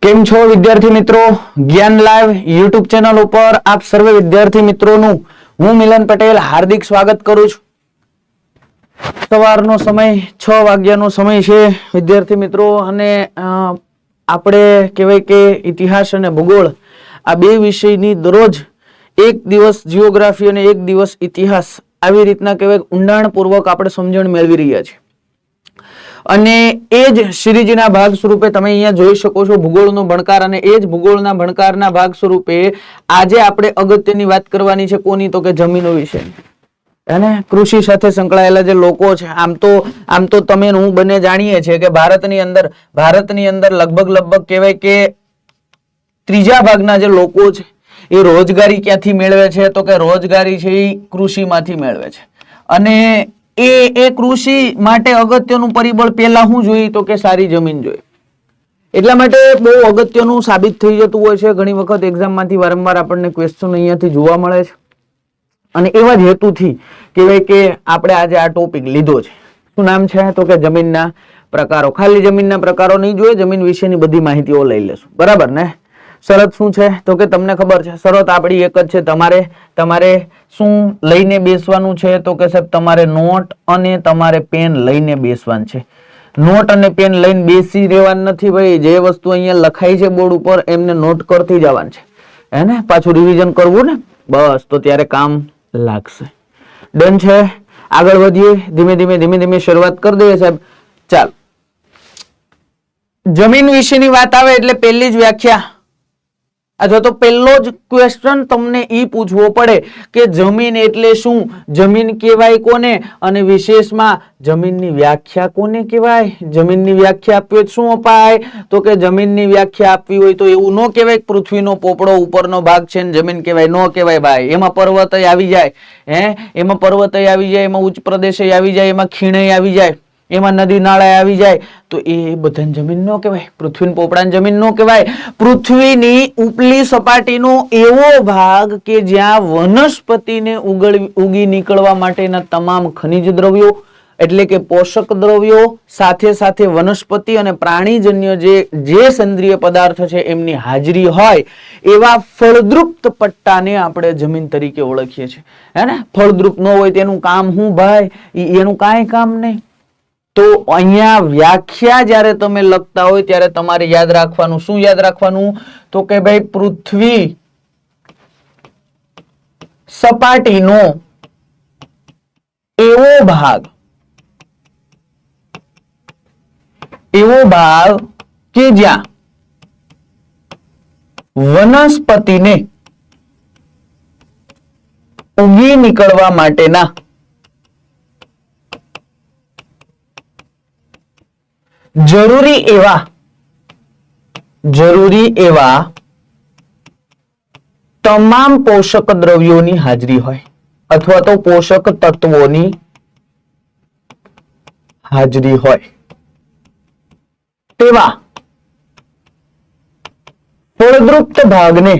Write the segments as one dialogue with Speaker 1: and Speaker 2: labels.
Speaker 1: કેમ છો વિદ્યાર્થી મિત્રો? જ્ઞાન લાઈવ યુટ્યુબ ચેનલ ઉપર આપ સર્વે વિદ્યાર્થી મિત્રોનું હું મિલન પટેલ હાર્દિક સ્વાગત કરું છું. સવારનો સમય 6 વાગ્યાનો સમય છે વિદ્યાર્થી મિત્રો, અને આપણે કહેવાય કે ઇતિહાસ અને ભૂગોળ આ બે વિષયની દરરોજ એક દિવસ જીઓગ્રાફી અને એક દિવસ ઇતિહાસ આવી રીતના કહેવાય ઊંડાણપૂર્વક આપણે સમજણ મેળવી રહ્યા છીએ. અને એ જ સિરીઝના ભાગ સ્વરૂપે તમે અહીંયા જોઈ શકો છો ભૂગોળનો ભણકાર, અને એ જ ભૂગોળના ભણકારના ભાગ સ્વરૂપે આજે આપણે અગત્યની વાત કરવાની છે. કોની? તો કે જમીનો વિશે. અને કૃષિ સાથે સંકળાયેલા જે લોકો છે, આમ તો તમે હું બંને જાણીએ છીએ કે ભારતની અંદર લગભગ કહેવાય કે ત્રીજા ભાગના જે લોકો છે એ રોજગારી ક્યાંથી મેળવે છે? તો કે રોજગારી છે એ કૃષિમાંથી મેળવે છે. અને એ કૃષિ માટે અગત્યનું પરિબળ પહેલા શું જોઈએ? તો કે સારી જમીન જોઈએ. એટલા માટે બહુ અગત્યનું સાબિત થઈ જતું હોય છે. ઘણી વખત એક્ઝામમાંથી વારંવાર આપણને ક્વેશ્ચન અહીંયાથી જોવા મળે છે, અને એવા જ હેતુથી કહેવાય કે આપણે આજે આ ટોપિક લીધો છે. શું નામ છે? તો કે જમીનના પ્રકારો. ખાલી જમીનના પ્રકારો નહીં જોઈએ, જમીન વિશેની બધી માહિતીઓ લઈ લેશું. બરાબર ને? શરત શું છે? તો કે તમને ખબર છે શરત આપણી એક જ છે. તમારે શું લઈને બેસવાનું છે? તો કે સાહેબ તમારે નોટ અને તમારે પેન લઈને બેસવાનું છે. નોટ અને પેન લઈને બેસી રહેવાનું નથી ભાઈ. જે વસ્તુ અહીંયા લખાઈ છે બોર્ડ ઉપર એમને નોટ કરતી જવાનું છે, હે ને? પાછું રિવિઝન કરવું ને, બસ તો ત્યારે કામ લાગશે. ડન છે? આગળ વધીએ. ધીમે ધીમે શરૂઆત કરી દઈએ સાહેબ. ચાલ, જમીન વિશેની વાત આવે એટલે પહેલી જ વ્યાખ્યા અથવા તો પહેલો જ ક્વેશ્ચન તમને ઈ પૂછવો પડે કે જમીન એટલે શું? જમીન કહેવાય કોને? અને વિશેષમાં જમીનની વ્યાખ્યા કોને કહેવાય? જમીનની વ્યાખ્યા આપવી હોય શું અપાય? તો કે જમીનની વ્યાખ્યા આપવી હોય તો એવું ન કહેવાય પૃથ્વીનો પોપડો ઉપરનો ભાગ છે ને જમીન કહેવાય. ન કહેવાય ભાઈ. એમાં પર્વતય આવી જાય, એમાં પર્વતય આવી જાય, એમાં ઉચ્ચ પ્રદેશય આવી જાય, એમાં ખીણય આવી જાય, એમાં નદી નાળા આવી જાય, તો એ બધાને જમીન ન કહેવાય. પૃથ્વીના પોપડાને જમીન ન કહેવાય. પૃથ્વીની ઉપલી સપાટીનો એવો ભાગ કે જ્યાં વનસ્પતિને ઉગી નીકળવા માટેના તમામ ખનિજ દ્રવ્યો એટલે કે પોષક દ્રવ્યો સાથે સાથે વનસ્પતિ અને પ્રાણીજન્ય જે સેન્દ્રિય પદાર્થ છે એમની હાજરી હોય એવા ફળદ્રુપ પટ્ટાને આપણે જમીન તરીકે ઓળખીએ છીએ, હે ને? ફળદ્રુપ ન હોય તેનું કામ શું ભાઈ? એનું કાંઈ કામ નહીં. તો અહીંયા વ્યાખ્યા જ્યારે તમે લખતા હોય ત્યારે તમારે યાદ રાખવાનું. શું યાદ રાખવાનું? તો કે ભાઈ પૃથ્વી સપાટીનો એવો ભાગ કે જ્યાં વનસ્પતિને ઉગી નીકળવા માટેના જરૂરી એવા તમામ પોષક દ્રવ્યોની હાજરી હોય અથવા તો પોષક તત્વોની હાજરી હોય તેવા ફળદ્રુપ ભાગને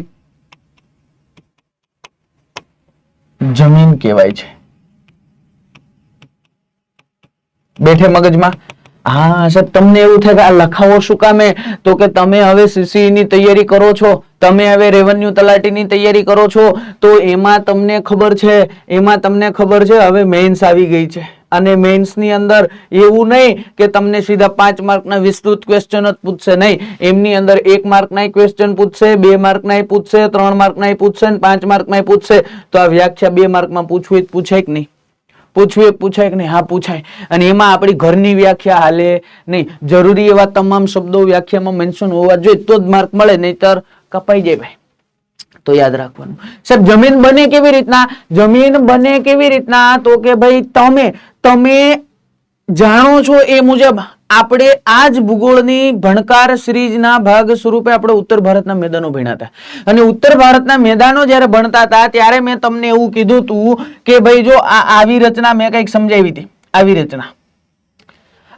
Speaker 1: જમીન કહેવાય છે. બેઠે મગજમાં? હા સાહેબ, તમને એવું થાય કે આ લખાવો શું કામે? તો કે તમે હવે સીસીઈ ની તૈયારી કરો છો, તમે હવે રેવન્યુ તલાટીની તૈયારી કરો છો, તો એમાં તમને ખબર છે હવે મેઇન્સ આવી ગઈ છે. અને મેઇન્સ ની અંદર એવું નહીં કે તમને સીધા 5 માર્કના વિસ્તૃત ક્વેશ્ચન જ પૂછશે, નહીં. એમની અંદર 1 માર્કના ક્વેશ્ચન પૂછશે, 2 માર્કના પૂછશે, 3 માર્કના પૂછશે અને 5 માર્કના પૂછશે. તો આ વ્યાખ્યા 2 માર્કમાં પૂછવી પૂછાય કે નહીં? પૂછાય કે નહીં? હા પૂછાય. અને એમાં આપણી ઘરની વ્યાખ્યા હાલે નહીં. જરૂરી એવા તમામ શબ્દો વ્યાખ્યામાં મેન્શન હોવા જોઈએ તો જ માર્ક મળે, નહીતર કપાઈ જાય ભાઈ. તો યાદ રાખવાનું. સાહેબ જમીન બને કેવી રીતના? જમીન બને કેવી રીતના? તો કે ભાઈ તમે જાણો છો એ મુજબ આપણે આ જ ભૂગોળની ભણકાર સિરીઝના ભાગ સ્વરૂપે આપણે ઉત્તર ભારતના મેદાનો ભણ્યા હતા. અને ઉત્તર ભારતના મેદાનો જ્યારે ભણતા હતા ત્યારે મેં તમને એવું કીધું હતું કે ભાઈ જો આ આવી રચના મેં કંઈક સમજાવી હતી. આવી રચના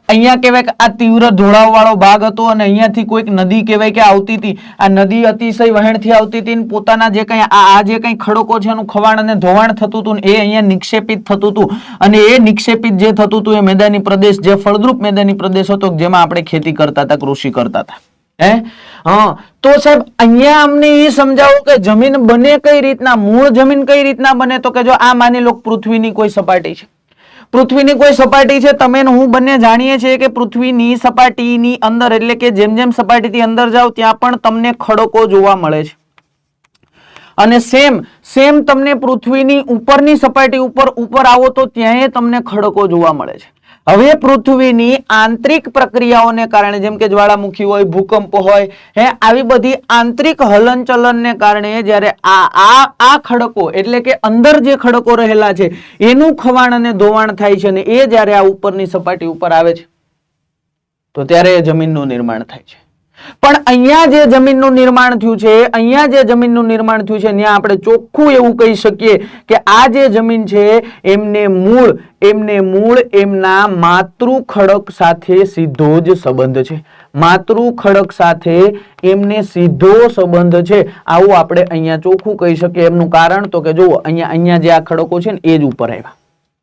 Speaker 1: અહીંયા કહેવાય કે આ તીવ્ર ઢોળાવ વાળો ભાગ હતો અને અહીંયાથી કોઈક નદી કહેવાય કે આવતી હતી. આ નદી અતિશય વહેણથી આવતી હતી, પોતાના જે કંઈ આ જે કંઈ ખડકો છે એનું ખવાણ અને ધોવાણ થતું હતું એ અહીંયા નિક્ષેપિત થતું હતું. અને એ નિક્ષેપિત જે થતું હતું એ મેદાની પ્રદેશ, જે ફળદ્રુપ મેદાની પ્રદેશ હતો જેમાં આપણે ખેતી કરતા હતા, કૃષિ કરતા હતા. હે હા, તો સાહેબ અહીંયા અમને એ સમજાવો કે જમીન બને કઈ રીતના, મૂળ જમીન કઈ રીતના બને? તો કે જો આ માની લો પૃથ્વીની કોઈ સપાટી છે, પૃથ્વીની કોઈ સપાટી છે, તમે હું બંને જાણીએ છીએ કે પૃથ્વીની સપાટીની અંદર એટલે કે જેમ જેમ સપાટીથી અંદર જાઓ ત્યાં પણ તમને ખડકો જોવા મળે છે, અને સેમ તમને પૃથ્વીની ઉપરની સપાટી ઉપર આવો તો ત્યાંય તમને ખડકો જોવા મળે છે. હવે પૃથ્વીની આંતરિક પ્રક્રિયાઓને કારણે જેમ કે જ્વાળામુખી હોય, ભૂકંપ હોય, આવી બધી આંતરિક હલનચલનને કારણે જ્યારે આ ખડકો એટલે કે અંદર જે ખડકો રહેલા છે એનું ખવાણ અને ધોવાણ થાય છે, અને એ જ્યારે આ ઉપરની સપાટી ઉપર આવે છે તો ત્યારે જમીનનું નિર્માણ થાય છે. પણ અહીંયા જે જમીનનું નિર્માણ થયું છે, ત્યાં આપણે ચોખ્ખું એવું કહી શકીએ કે આ જે જમીન છે એમને મૂળ એમના માતૃ ખડક સાથે સીધો જ સંબંધ છે, માતૃ ખડક સાથે એમને સીધો સંબંધ છે, આવું આપણે અહીંયા ચોખ્ખું કહી શકીએ. એમનું કારણ તો કે જુઓ અહીંયા જે આ ખડકો છે ને એ જ ઉપર આવ્યા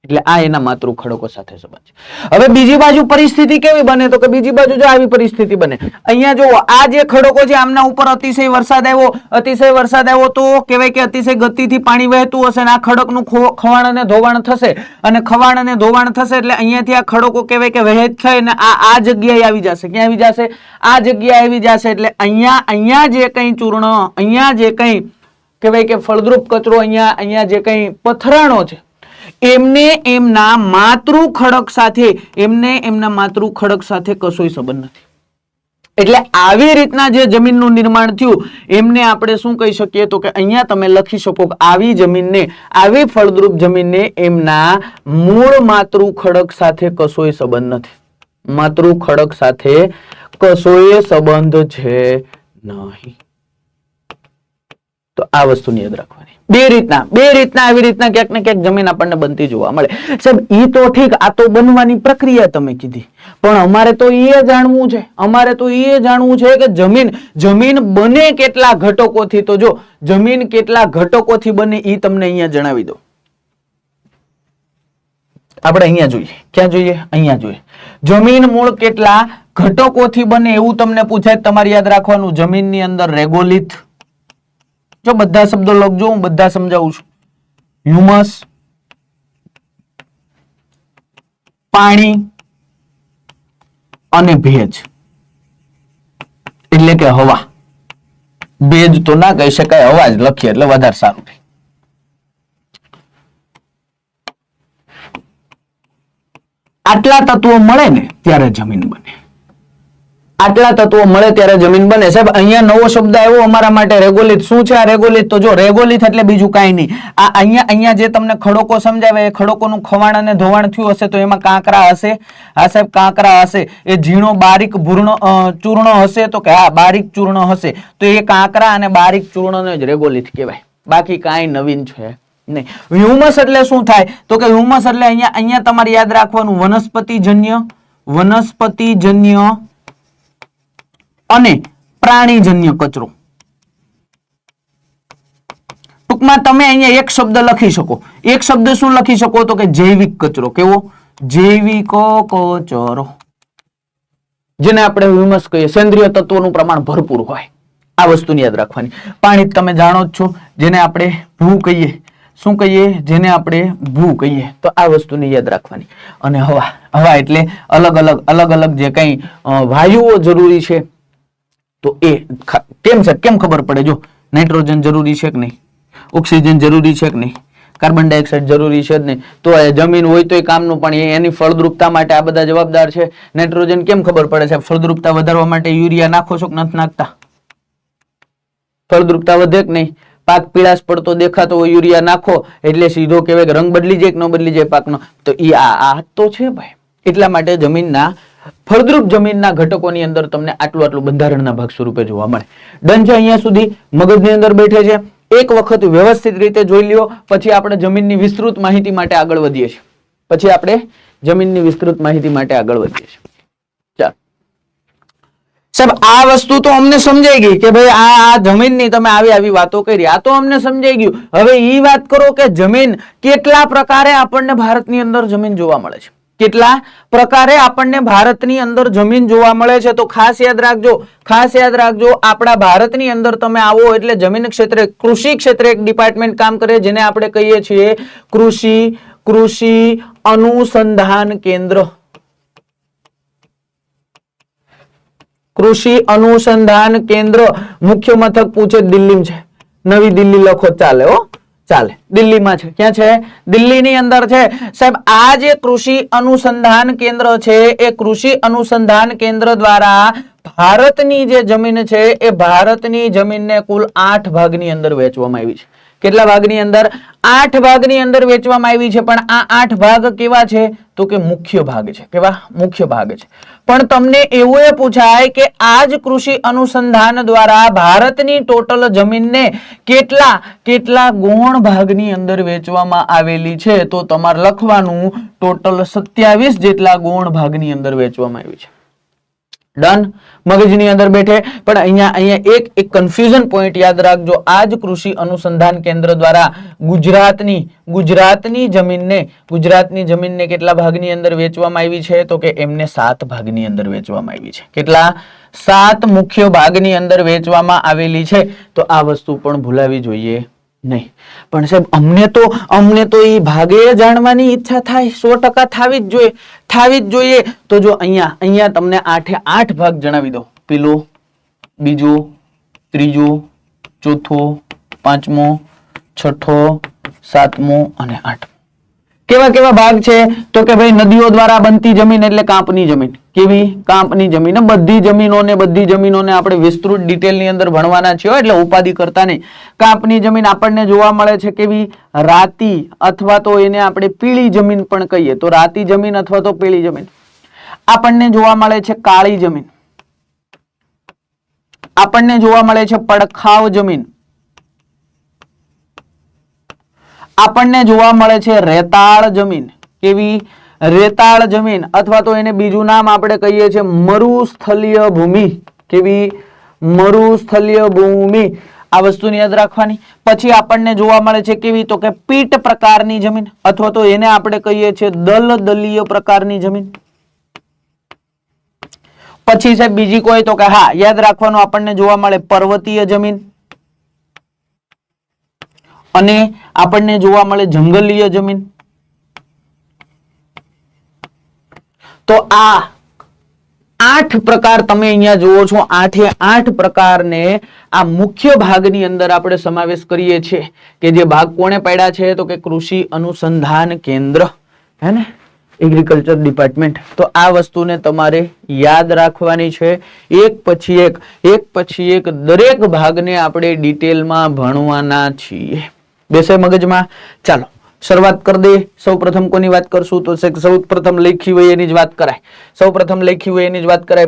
Speaker 1: એટલે આ એના માતૃ ખડકો સાથે સંબંધ છે. હવે બીજી બાજુ પરિસ્થિતિ કેવી બને? તો કે બીજી બાજુ જો આવી પરિસ્થિતિ બને, અહીંયા જુઓ આ જે ખડકો છે આમના ઉપર અતિશય વરસાદ આવ્યો તો કહેવાય કે અતિશય ગતિથી પાણી વહેતું હશે અને આ ખડકનું ખવાણ અને ધોવાણ થશે, અને ખવાણ અને ધોવાણ થશે એટલે અહીંયાથી આ ખડકો કહેવાય કે વહેત થઈને આ જગ્યાએ આવી જશે. ક્યાં આવી જશે? આ જગ્યાએ આવી જશે. એટલે અહીંયા જે કંઈ ચૂર્ણ, અહીંયા જે કંઈ કહેવાય કે ફળદ્રુપ કચરો, અહીંયા જે કંઈ પથરાણો છે એમને એમના માતૃ ખડક સાથે કશોય સંબંધ નથી. એટલે આવી રીતના જે જમીનનું નિર્માણ થયું એમને આપણે શું કહી શકીએ? તો કે અહીંયા તમે લખી શકો કે આવી જમીનને, આવી ફળદ્રુપ જમીનને એમના મૂળ માતૃ ખડક સાથે કશોય સંબંધ નથી, માતૃ ખડક સાથે કશોય સંબંધ છે નહીં. તો આ વસ્તુની યાદ રાખવાની. બે રીતના આવી રીતના ક્યાંક ને ક્યાંક જમીન આપણને બનતી જોવા મળે. સાહેબ ઈ તો ઠીક, આ તો બનવાની પ્રક્રિયા તમે કીધી, પણ અમારે તો એ જાણવું છે કે જમીન બને કેટલા ઘટકોથી. તો જો જમીન કેટલા ઘટકોથી બને ઈ તમને અહીંયા જણાવી દો. આપણે અહીંયા જોઈએ, ક્યાં જોઈએ? અહીંયા જોઈએ. જમીન મૂળ કેટલા ઘટકોથી બને એવું તમને પૂછાય, તમારે યાદ રાખવાનું. જમીનની અંદર રેગોલિથ, જો બધા શબ્દો લખજો, હું બધા સમજાવું છું. હ્યુમસ, પાણી અને ભેજ એટલે કે હવા. ભેજ તો ના કહી શકાય, હવા જ લખીએ એટલે વધારે સારું રહે. આટલા તત્વો મળે ને ત્યારે જમીન બને, આટલા તત્વો મળે ત્યારે જમીન બને. સાહેબ અહીંયા નવો શબ્દ આવ્યો અમારા માટે, રેગોલિથ. શું છે આ રેગોલિથ? તો જો રેગોલિથ એટલે બીજું કાંઈ નહીં, આ અહીંયા જે તમને ખડકો સમજાવે એ ખડકોનું ખવાણ અને ધોવાણ થયું હશે તો એમાં કાંકરા હશે. હા સાહેબ કાંકરા હશે. એ ઝીણો બારીક ચૂર્ણ હશે તો કે હા બારીક ચૂર્ણ હશે, તો એ કાંકરા અને બારીક ચૂર્ણને જ રેગોલિથ કહેવાય, બાકી કાંઈ નવીન છે નહીં. હ્યુમસ એટલે શું થાય? તો કે હ્યુમસ એટલે અહીંયા તમારે યાદ રાખવાનું વનસ્પતિજન્ય અને પ્રાણીજન્ય કચરો. ટૂંકમાં તમે અહીંયા એક શબ્દ લખી શકો. એક શબ્દ શું લખી શકો? તો કે જૈવિક કચરો. કેવો? જૈવિક કચરો, જેને આપણે હ્યુમસ કહીએ. સેન્દ્રિય તત્વોનું પ્રમાણ ભરપૂર હોય, આ વસ્તુની યાદ રાખવાની. પાણી તમે જાણો જ છો, જેને આપણે ભૂ કહીએ. શું કહીએ? જેને આપણે ભૂ કહીએ. તો આ વસ્તુની યાદ રાખવાની. અને હવા એટલે અલગ અલગ જે કંઈ વાયુઓ જરૂરી છે તો એ કેમ ખબર પડે? જો નાઇટ્રોજન જરૂરી છે કે નહીં, ઓક્સિજન જરૂરી છે કે નહીં, કાર્બન ડાયોક્સાઇડ જરૂરી છે જ નહીં, તો જમીન હોય તો એ કામનું, પણ એની ફળદ્રુપતા માટે આ બધા જવાબદાર છે. નાઇટ્રોજન કેમ ખબર પડે છે? ફળદ્રુપતા વધારવા માટે યુરિયા નાખો છો કે નથી નાખતા? ફળદ્રુપતા વધે કે નહીં? પાક પીળાશ પડતો દેખાતો હોય, યુરિયા નાખો એટલે સીધો કહેવાય કે રંગ બદલી જાય કે ન બદલી જાય પાકનો? તો એ આ તો છે ભાઈ. એટલા માટે ફળદ્રુપ જમીનના ઘટકોની અંદર તમને આટલું બંધારણના ભાગ સ્વરૂપે જોવા મળે. ડન છે અહીંયા સુધી? મગજની અંદર બેઠે છે. એક વખત વ્યવસ્થિત રીતે જોઈ લ્યો, પછી આપણે જમીનની વિસ્તૃત માહિતી માટે આગળ વધીએ છીએ. ચાલો સાહેબ, આ વસ્તુ તો અમને સમજાઈ ગઈ કે ભાઈ આ જમીનની તમે આવી વાતો કરી, આ તો અમને સમજાઈ ગયું. હવે એ વાત કરો કે જમીન કેટલા પ્રકારે આપણને ભારતની અંદર જમીન જોવા મળે છે. કેટલા પ્રકારે આપણને ભારતની અંદર જમીન જોવા મળે છે? તો ખાસ યાદ રાખજો આપણા ભારતની અંદર તમે આવો એટલે જમીન ક્ષેત્રે કૃષિ ક્ષેત્રે એક ડિપાર્ટમેન્ટ કામ કરે જેને આપણે કહીએ છીએ કૃષિ અનુસંધાન કેન્દ્ર. કૃષિ અનુસંધાન કેન્દ્ર મુખ્ય મથક પૂછે દિલ્હીમાં છે. નવી દિલ્હી લખો ચાલે હો, ચાલે. દિલ્હીમાં છે. ક્યાં છે? દિલ્હીની અંદર છે. સાહેબ આ જે કૃષિ અનુસંધાન કેન્દ્ર છે એ કૃષિ અનુસંધાન કેન્દ્ર દ્વારા ભારતની જે જમીન છે એ ભારતની જમીનને કુલ 8 ભાગની અંદર વહેંચવામાં આવી છે. કેટલા ભાગની અંદર? 8 ભાગની અંદર વહેંચવામાં આવી છે. પણ આ 8 ભાગ કેવા છે? તો કે મુખ્ય ભાગ છે. કેવા? મુખ્ય ભાગ છે. પણ તમને એવું એ પૂછાય કે આ જ કૃષિ અનુસંધાન દ્વારા ભારતની ટોટલ જમીનને કેટલા ગૌણ ભાગની અંદર વહેંચવામાં આવેલી છે? તો તમારે લખવાનું ટોટલ 27 જેટલા ગૌણ ભાગની અંદર વહેંચવામાં આવી છે. ડન. મગજની અંદર બેઠે. પણ અહીંયા એક કન્ફ્યુઝન પોઈન્ટ યાદ રાખજો. આ જ કૃષિ અનુસંધાન કેન્દ્ર દ્વારા ગુજરાતની જમીનને કેટલા ભાગની અંદર વહેંચવામાં આવી છે? તો કે એમને 7 ભાગની અંદર વહેંચવામાં આવી છે. કેટલા? 7 મુખ્ય ભાગની અંદર વહેંચવામાં આવેલી છે. તો આ વસ્તુ પણ ભૂલાવી જોઈએ નહીં. પણ સાહેબ અમને તો એ ભાગે જાણવાની ઈચ્છા થાય, 100% થાવી જ જોઈએ. તો જો અહીંયા તમને 8 ભાગ જણાવી દો. પેલો, બીજો, ત્રીજો, ચોથો, પાંચમો, છઠ્ઠો, સાતમો અને 8. કેવા ભાગ છે? તો કે ભાઈ નદીઓ દ્વારા બનતી જમીન એટલે કાંપની જમીન. કેવી? કાંપની જમીન. બધી જમીનોને આપણે વિસ્તૃત ડિટેલની અંદર ભણવાના છીએ એટલે ઉપાધિ કરતા નહીં. કાંપની જમીન આપણને જોવા મળે છે કેવી? રાતી અથવા તો એને આપણે પીળી જમીન પણ કહીએ. તો રાતી જમીન અથવા તો પીળી જમીન. આપણને જોવા મળે છે કાળી જમીન. આપણને જોવા મળે છે પડખાવ જમીન. આપણને જોવા મળે છે રેતાળ જમીન. કેવી? રેતાળ જમીન અથવા તો એને બીજું નામ આપણે કહીએ છીએ મરુસ્થલીય ભૂમિ. કેવી? મરુસ્થલીય ભૂમિ. આ વસ્તુને યાદ રાખવાની. પછી આપણને જોવા મળે છે કેવી? તો કે પીટ પ્રકારની જમીન અથવા તો એને આપણે કહીએ છીએ દલદલીય પ્રકારની જમીન. પછી સાહેબ બીજી કોઈ? તો કે હા યાદ રાખવાનું આપણને જોવા મળે પર્વતીય જમીન અને આપણને જોવા મળે જંગલીય જમીન. તો આ 8 પ્રકાર તમે અહીંયા જુઓ છો. 8 પ્રકારને આ મુખ્ય ભાગની અંદર આપણે સમાવેશ કરીએ છીએ કે જે ભાગ કોણે પાડ્યા છે? તો કે કૃષિ અનુસંધાન કેન્દ્ર, હે ને, એગ્રીકલ્ચર ડિપાર્ટમેન્ટ. તો આ વસ્તુને તમારે યાદ રાખવાની છે. એક પછી એક દરેક ભાગને આપણે ડિટેલમાં ભણવાના છીએ. બેસે મગજમાં? ચાલો શરૂઆત કરી દે. સૌપ્રથમ કોની વાત કરશું? તો સૌપ્રથમ લખી હોય એની જ વાત કરાય.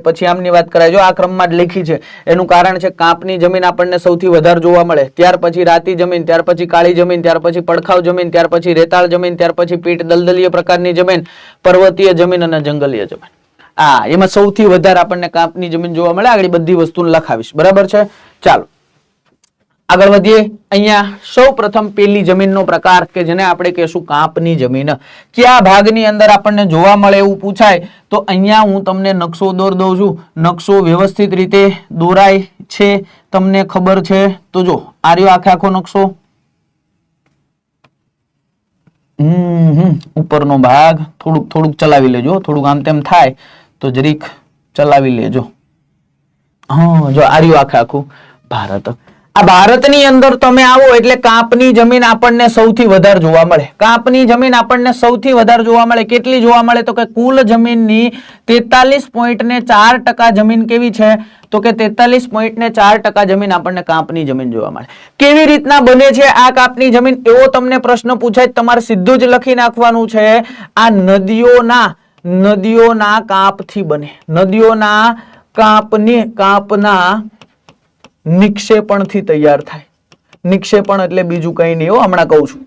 Speaker 1: પછી આમની વાત કરાય. જો આ ક્રમમાં જ લખી છે એનું કારણ છે કાંપની જમીન આપણને સૌથી વધારે જોવા મળે, ત્યાર પછી રાતી જમીન, ત્યાર પછી કાળી જમીન, ત્યાર પછી પડખાવ જમીન, ત્યાર પછી રેતાળ જમીન, ત્યાર પછી પીટ દલદલીય પ્રકારની જમીન, પર્વતીય જમીન અને જંગલીય જમીન. એમાં સૌથી વધારે આપણને કાંપની જમીન જોવા મળે. આગળ બધી વસ્તુને લખાવીશ. બરાબર છે? ચાલો આગળ વધીએ. અહીંયા સૌ પ્રથમ પેલી જમીનનો પ્રકાર કે જેને આપણે કહેશું કાંપની જમીન. કયા ભાગની અંદર આપણને જોવા મળે એવું પૂછાય તો અહીંયા હું તમને નકશો દોર દઉં છું. નકશો વ્યવસ્થિત રીતે દોરાય છે, તમને ખબર છે? તો જો આ રહ્યો આખો નકશો. ઉપરનો ભાગ થોડુંક ચલાવી લેજો. થોડુંક આમ તેમ થાય તો જરીક ચલાવી લેજો. જો આ રહ્યું આખું ભારત. આ ભારતની અંદર તમે આવો એટલે કાંપની જમીન આપણને સૌથી વધારે જોવા મળે. કાંપની જમીન આપણને સૌથી વધારે જોવા મળે. કેટલી જોવા મળે? તો કે કુલ જમીનની 43.4% જમીન કેવી છે? તો કે 43.4% જમીન આપણને કાંપની જમીન જોવા મળે. કેવી રીતના બને છે આ કાંપની જમીન એવો તમને પ્રશ્ન પૂછાય, તમારે સીધું જ લખી નાખવાનું છે. આ નદીઓના કાંપથી બને. નદીઓના કાંપના નિક્ષેપણથી તૈયાર થાય. નિક્ષેપણ એટલે બીજું કઈ નહીં, હમણાં કહું છું.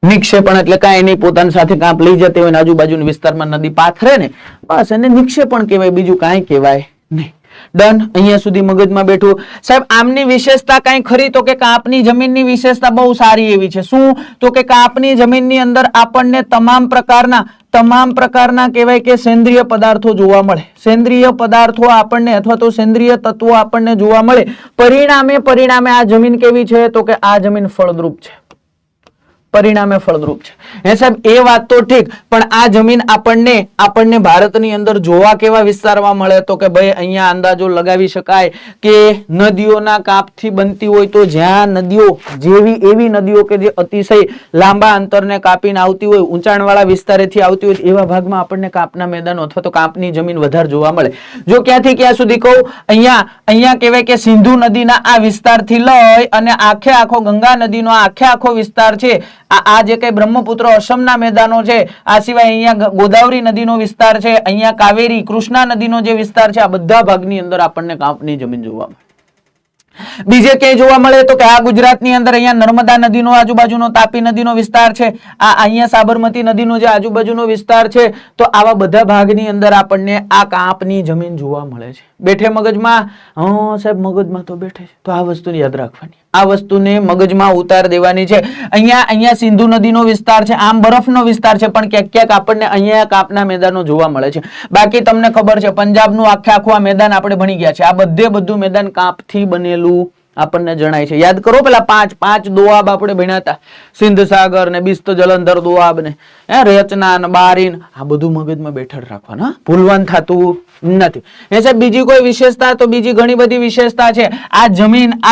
Speaker 1: નિક્ષેપણ એટલે કાંઈ નહીં, પોતાની સાથે કાંપ લઈ જતી હોય આજુબાજુના વિસ્તારમાં નદી પાથરે ને, બસ એને નિક્ષેપણ કહેવાય, બીજું કાંઈ કહેવાય નહીં. ડન, અહીંયા સુધી મગજમાં બેઠું. સાહેબ આમની વિશેષતા કઈ ખરી? તો કે કાપની જમીનની વિશેષતા બહુ સારી એવી છે. શું? તો કે કાપની જમીનની અંદર આપણને તમામ પ્રકારના કહેવાય કે સેન્દ્રિય પદાર્થો જોવા મળે. સેન્દ્રિય પદાર્થો આપણને અથવા તો સેન્દ્રિય તત્વો આપણને જોવા મળે. પરિણામે આ જમીન કેવી છે? તો કે આ જમીન ફળદ્રુપ છે. પરિણામે ફળદ્રુપ છે. હે સાહેબ એ વાત તો ઠીક, પણ આ જમીન આપણને ભારતની અંદર જોવા કેવા વિસ્તારમાં મળે? તો કે ભાઈ અહીંયા અંદાજો લગાવી શકાય કે નદીઓના કાપથી બનતી હોય તો જ્યાં નદીઓ એવી નદીઓ કે જે અતિશય લાંબા અંતરને કાપીને આવતી હોય, ઊંચાણવાળા વિસ્તારેથી આવતી હોય, એવા ભાગમાં આપણને કાપના મેદાનો અથવા તો કાપની જમીન વધારે જોવા મળે. જો ક્યાંથી ક્યાં સુધી કહું, અહીંયા કહેવાય કે સિંધુ નદીના આ વિસ્તારથી લઈ અને આખો ગંગા નદીનો આખો વિસ્તાર છે, આ જે કઈ બ્રહ્મપુત્ર અસમના મેદાનો છે, આ સિવાય અહીંયા ગોદાવરી નદીનો વિસ્તાર છે, અહીંયા કાવેરી કૃષ્ણા નદીનો જે વિસ્તાર છે, આ બધા ભાગની અંદર આપણને કાપની જમીન જોવા મળે. બીજે ક્યાંય જોવા મળે તો કે આ ગુજરાતની અંદર અહીંયા નર્મદા નદીનો આજુબાજુનો, તાપી નદીનો વિસ્તાર છે, આ અહીંયા સાબરમતી નદીનો જે આજુબાજુનો વિસ્તાર છે, તો આવા બધા ભાગની અંદર આપણને આ કાપની જમીન જોવા મળે છે. બેઠે મગજમાં? હા સાહેબ મગજમાં તો બેઠે છે. તો આ વસ્તુને યાદ રાખવાની, આ વસ્તુને મગજમાં ઉતાર દેવાની છે. અહીંયા સિંધુ નદીનો વિસ્તાર છે, આમ બરફનો વિસ્તાર છે, પણ ક્યાંક આપણને અહીંયા કાપના મેદાનો જોવા મળે છે. બાકી તમને ખબર છે પંજાબનું આખું આ મેદાન આપણે ભણી ગયા છે. આ બધું મેદાન કાપથી બનેલું આપણને જણાય છે. યાદ કરો પેલા પાંચ દોઆબ આપણે ભણ્યા હતા, સિંધ સાગર ને બિસ્ત જલંધર દોઆબ ને રેચના ને બારીન, આ બધું મગજમાં બેઠળ રાખવાનું, ભૂલવાનું થતું નથી. એ સાહેબ બીજી કોઈ વિશેષતા? તો બીજી ઘણી બધી વિશેષતા છે. આ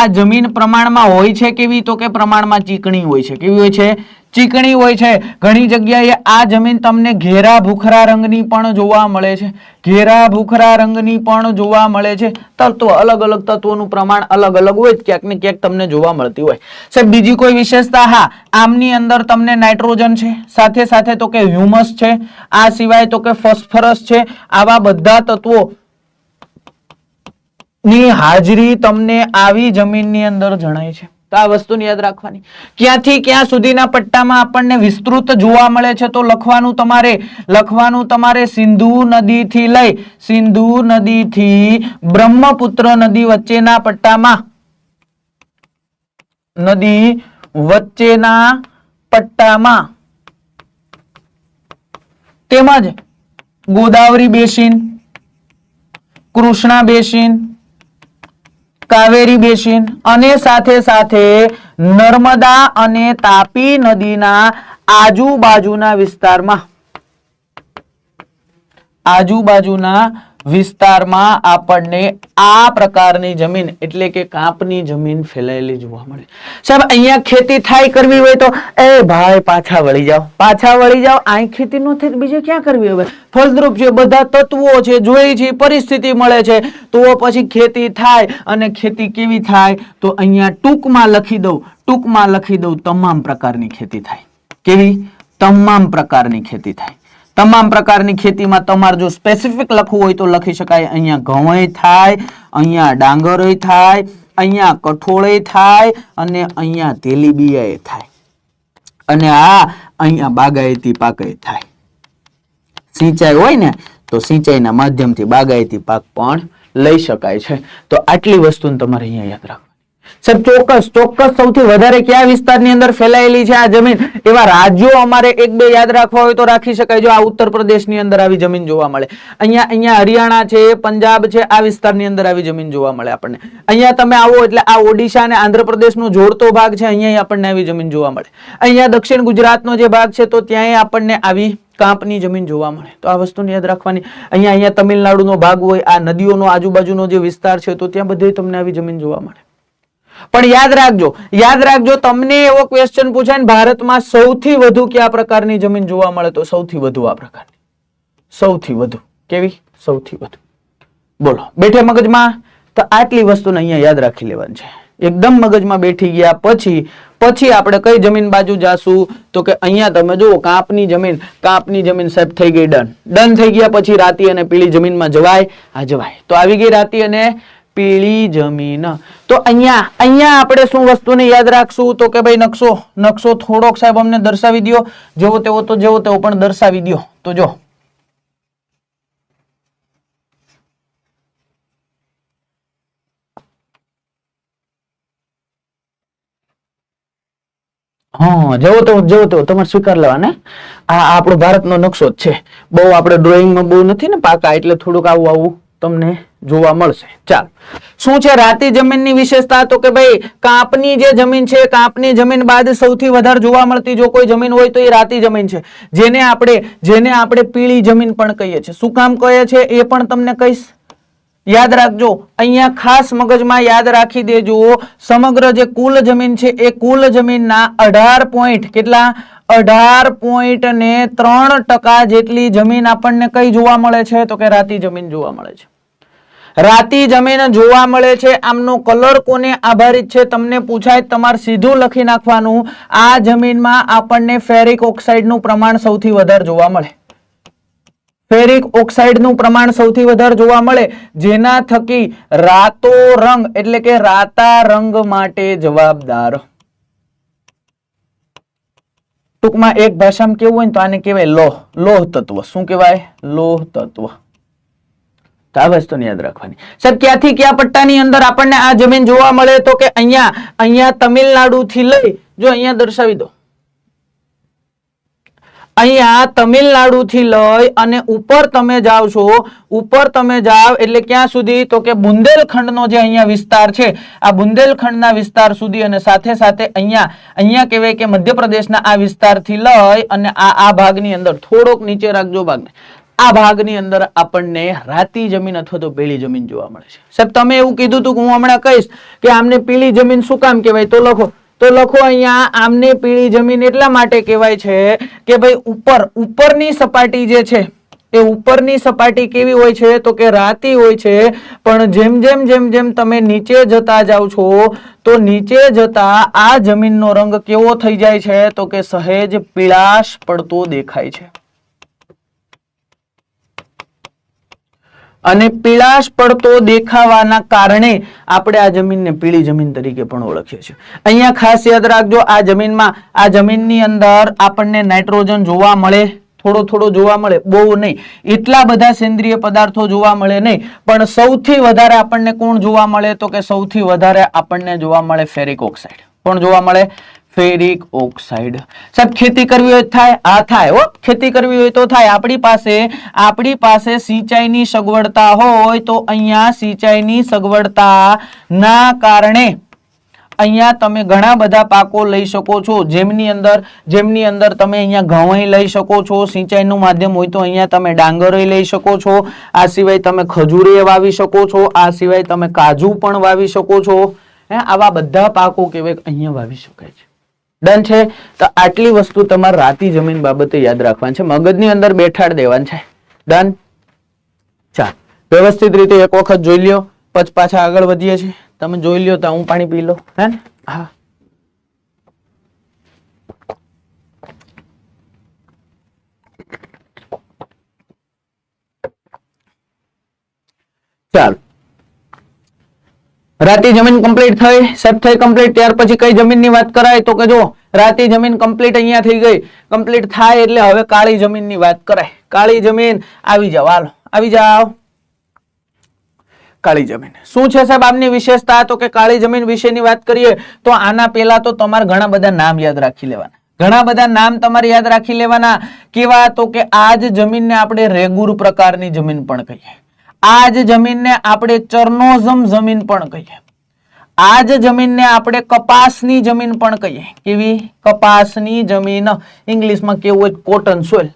Speaker 1: જમીન પ્રમાણમાં હોય છે કેવી? તો કે પ્રમાણમાં ચીકણી હોય છે. કેવી હોય છે? ચીકણી હોય છે. ઘણી જગ્યાએ આ જમીન તમને ઘેરા ભૂખરા રંગની પણ જોવા મળે છે. ઘેરા ભૂખરા રંગની પણ જોવા મળે છે. તત્વ અલગ તત્વોનું પ્રમાણ અલગ હોય, ક્યાંક ને ક્યાંક તમને જોવા મળતી હોય. સાહેબ બીજી કોઈ વિશેષતા? હા, આમની અંદર તમને નાઇટ્રોજન છે, સાથે તો કે હ્યુમસ છે, આ સિવાય તો કે ફોસ્ફરસ છે. આવા બધા તત્વો ની હાજરી તમને આવી જમીનની અંદર જણાય છે. તો આ વસ્તુને યાદ રાખવાની. ક્યાંથી ક્યાં સુધીના પટ્ટામાં આપણને વિસ્તૃત જોવા મળે છે? તો લખવાનું તમારે સિંધુ નદીથી બ્રહ્મપુત્ર નદી વચ્ચેના પટ્ટામાં તેમજ Godavari basin, Krishna basin, Kaveri basin અને સાથે નર્મદા અને તાપી નદીના આજુબાજુના વિસ્તારમાં આપણને આ પ્રકારની જમીન એટલે કે કાપની જમીન ફેલાયેલી જોવા મળે. સાહેબ અહીંયા ખેતી થાય કરવી હોય તો એ ભાઈ પાછા વળી જાઓ, અહીં ખેતી નો થાય બીજે ક્યાં કરવી? હવે ફળદ્રુપ છે, બધા તત્વો છે, જોઈ છે, પરિસ્થિતિ મળે છે, તો પછી ખેતી થાય. અને ખેતી કેવી થાય? તો અહીંયા ટૂંકમાં લખી દઉં તમામ પ્રકારની ખેતી થાય. કેવી? તમામ પ્રકારની ખેતી થાય. તમામ પ્રકારની ખેતીમાં તમારે જો સ્પેસિફિક લખવું હોય તો લખી શકાય. અહીંયા ઘઉં થાય, અહીંયા ડાંગર થાય, અહીંયા કઠોળ થાય અને અહીંયા તેલીબિયા થાય, અને અહીંયા બાગાયતી પાક થાય. સિંચાઈ હોય ને તો સિંચાઈના માધ્યમથી બાગાયતી પાક પણ લઈ શકાય છે. તો આટલી વસ્તુને તમારે અહીંયા યાદ રાખવાની. સાહેબ ચોક્કસ સૌથી વધારે કયા વિસ્તારની અંદર ફેલાયેલી છે આ જમીન? એવા રાજ્યો અમારે એક બે યાદ રાખવા હોય તો રાખી શકાય. જો આ ઉત્તર પ્રદેશની અંદર આવી જમીન જોવા મળે, અહીંયા હરિયાણા છે, પંજાબ છે, આ વિસ્તારની અંદર આવી જમીન જોવા મળે આપણને. અહીંયા તમે આવો એટલે આ ઓડિશા અને આંધ્રપ્રદેશનો જોડતો ભાગ છે, અહીંયા આપણને આવી જમીન જોવા મળે. અહીંયા દક્ષિણ ગુજરાતનો જે ભાગ છે તો ત્યાં આપણને આવી કાપની જમીન જોવા મળે. તો આ વસ્તુને યાદ રાખવાની. અહીંયા તમિલનાડુનો ભાગ હોય, આ નદીઓનો આજુબાજુનો જે વિસ્તાર છે તો ત્યાં બધે તમને આવી જમીન જોવા મળે. પણ યાદ રાખજો તમને એવો ક્વેશ્ચન પૂછાય ને ભારતમાં સૌથી વધુ કયા પ્રકારની જમીન જોવા મળે? તો સૌથી વધુ આ પ્રકારની. સૌથી વધુ કેવી? સૌથી વધુ. બોલો બેઠે મગજમાં? તો આટલી વસ્તુને અહીંયા યાદ રાખી લેવાની છે. એકદમ મગજમાં બેઠી ગયા પછી આપણે કઈ જમીન બાજુ જાશું? તો કે અહીંયા તમે જુઓ કાપની જમીન સાહેબ થઈ ગઈ ડન થઈ ગયા. પછી રાતી અને પીળી જમીનમાં જવાય? આ જવાય. તો આવી ગઈ રાતી અને પીળી જમીન. તો અહીંયા આપણે શું વસ્તુને યાદ રાખશું? તો કે ભાઈ નકશો થોડોક સાહેબ અમને દર્શાવી દો. જેવો તેવો પણ દર્શાવી દો. તો જો હા, જેવો તો તમારે સ્વીકાર લેવાને. આ આપણો ભારતનો નકશો જ છે. બહુ આપણે ડ્રોઈંગમાં બહુ નથી ને પાકા, એટલે થોડુંક આવું તમને જોવા મળશે. ચાલ, શું છે રાતી જમીનની વિશેષતા? તો કે ભાઈ કાંપની જે જમીન છે, કાંપની જમીન બાદ સૌથી વધારે જોવા મળતી જો કોઈ જમીન હોય તો એ રાતી જમીન છે, જેને આપણે પીળી જમીન પણ કહીએ છીએ. શું કામ કહે છે એ પણ તમને કહીશ, યાદ રાખજો. અહીંયા ખાસ મગજમાં યાદ રાખી દેજો, સમગ્ર જે કુલ જમીન છે એ કુલ જમીનના 18 પોઈન્ટ કેટલા 18.3% જેટલી જમીન આપણને કઈ જોવા મળે છે? તો કે રાતી જમીન જોવા મળે છે. રાતી જમીન જોવા મળે છે. આમનો કલર કોને આધારિત છે તમને પૂછાય, તમારે સીધું લખી નાખવાનું. આ જમીનમાં આપણને ફેરિક ઓક્સાઇડનું પ્રમાણ સૌથી વધારે જોવા મળે. ફેરિક ઓક્સાઇડનું પ્રમાણ સૌથી વધારે જોવા મળે, જેના થકી રાતો રંગ એટલે કે રાતા રંગ માટે જવાબદાર. ટૂંકમાં એક ભાષામાં કેવું હોય ને તો આને કહેવાય લોહ તત્વ. શું કહેવાય? લોહ તત્વ. તો આ વસ્તુને યાદ રાખવાની. સાહેબ ક્યાંથી ક્યાં પટ્ટાની અંદર આપણને આ જમીન જોવા મળે? તો કે અહીંયા તમિલનાડુ થી લઈ, જો અહીંયા દર્શાવી દો, અહીંયા તમિલનાડુ થી લઈ અને ઉપર તમે જાઓ છો, ઉપર તમે જાઓ એટલે ક્યાં સુધી? તો કે બુંદેલખંડનો જે અહીંયા વિસ્તાર છે, આ બુંદેલખંડના વિસ્તાર સુધી, અને સાથે સાથે અહીંયા કહેવાય કે મધ્યપ્રદેશના આ વિસ્તારથી લઈ અને આ ભાગની અંદર થોડોક નીચે રાખજો ભાગને, આ ભાગની અંદર આપણને રાતી જમીન અથવા તો પીળી જમીન જોવા મળે છે. સાહેબ તમે એવું કીધું હતું કે હું હમણાં કહીશ કે આમને પીળી જમીન શું કામ કહેવાય, તો લખો અહીંયા આમને પીળી જમીન એટલા માટે કહેવાય છે કે ભાઈ ઉપરની સપાટી જે છે એ ઉપરની સપાટી કેવી હોય છે? તો કે રાતી હોય છે. પણ જેમ તમે નીચે જતા જાવ છો તો નીચે જતા આ જમીનનો રંગ કેવો થઈ જાય છે? તો કે સહેજ પીળાશ પડતો દેખાય છે. અને પીળાશ પડતો દેખાવાના કારણે આપણે આ જમીનને પીળી જમીન તરીકે પણ ઓળખીએ છીએ. અહીંયા ખાસ યાદ રાખજો, આ જમીનની અંદર આપણને નાઇટ્રોજન જોવા મળે, થોડો જોવા મળે, બહુ નહીં, એટલા બધા સેન્દ્રિય પદાર્થો જોવા મળે નહીં, પણ સૌથી વધારે આપણને કોણ જોવા મળે? તો કે સૌથી વધારે આપણને જોવા મળે ફેરિક ઓક્સાઇડ. કોણ જોવા મળે? Ferric oxide. સાહેબ ખેતી કરવી હોય થાય? આ થાય હો, ખેતી કરવી હોય તો થાય. આપણી પાસે સિંચાઈની સગવડતા હોય તો અહીંયા સિંચાઈની સગવડતા ના કારણે અહીંયા તમે ઘણા બધા પાકો લઈ શકો છો, જેમની અંદર તમે અહીંયા ઘઉં લઈ શકો છો, સિંચાઈનું માધ્યમ હોય તો અહીંયા તમે ડાંગર લઈ શકો છો, આ સિવાય તમે ખજૂર વાવી શકો છો, આ સિવાય તમે કાજુ પણ વાવી શકો છો. આવા બધા પાકો કેવાય અહીંયા વાવી શકાય છે. ડન છે? તો આટલી વસ્તુ તમારે રાતી જમીન બાબતે યાદ રાખવાની છે, મગજની અંદર બેઠાડ દેવાનું છે. ડન? ચાલ, વ્યવસ્થિત રીતે એક વખત જોઈ લ્યો, પછી પાછા આગળ વધીએ છીએ. તમે જોઈ લ્યો તો હું પાણી પી લો. હે ને? હા, ચાલ, રાતી જમીન કમ્પ્લીટ થઈ. સાહેબ થઈ કમ્પ્લીટ. ત્યાર પછી કઈ જમીનની વાત કરાય? તો કે જો રાતી જમીન કમ્પ્લીટ અહીંયા થઈ ગઈ. કમ્પ્લીટ થાય એટલે હવે કાળી જમીનની વાત કરાય. કાળી જમીન આવી જાવ, હાલો આવી જાવ. કાળી જમીન શું છે સાહેબ આમની વિશેષતા? તો કે કાળી જમીન વિશેની વાત કરીએ તો આના પહેલા તો તમારે ઘણા બધા નામ યાદ રાખી લેવાના. ઘણા બધા નામ તમારે યાદ રાખી લેવાના. કેવા? તો કે આ જ જમીનને આપણે રેગુર પ્રકારની જમીન પણ કહીએ. આ જ જમીનને આપણે ચરનોઝમ જમીન પણ કહીએ. આ જ જમીનને આપણે કપાસની જમીન પણ કહીએ. કેવી? કપાસની જમીન. ઇંગ્લિશમાં કેવું હોય? Cotton soil.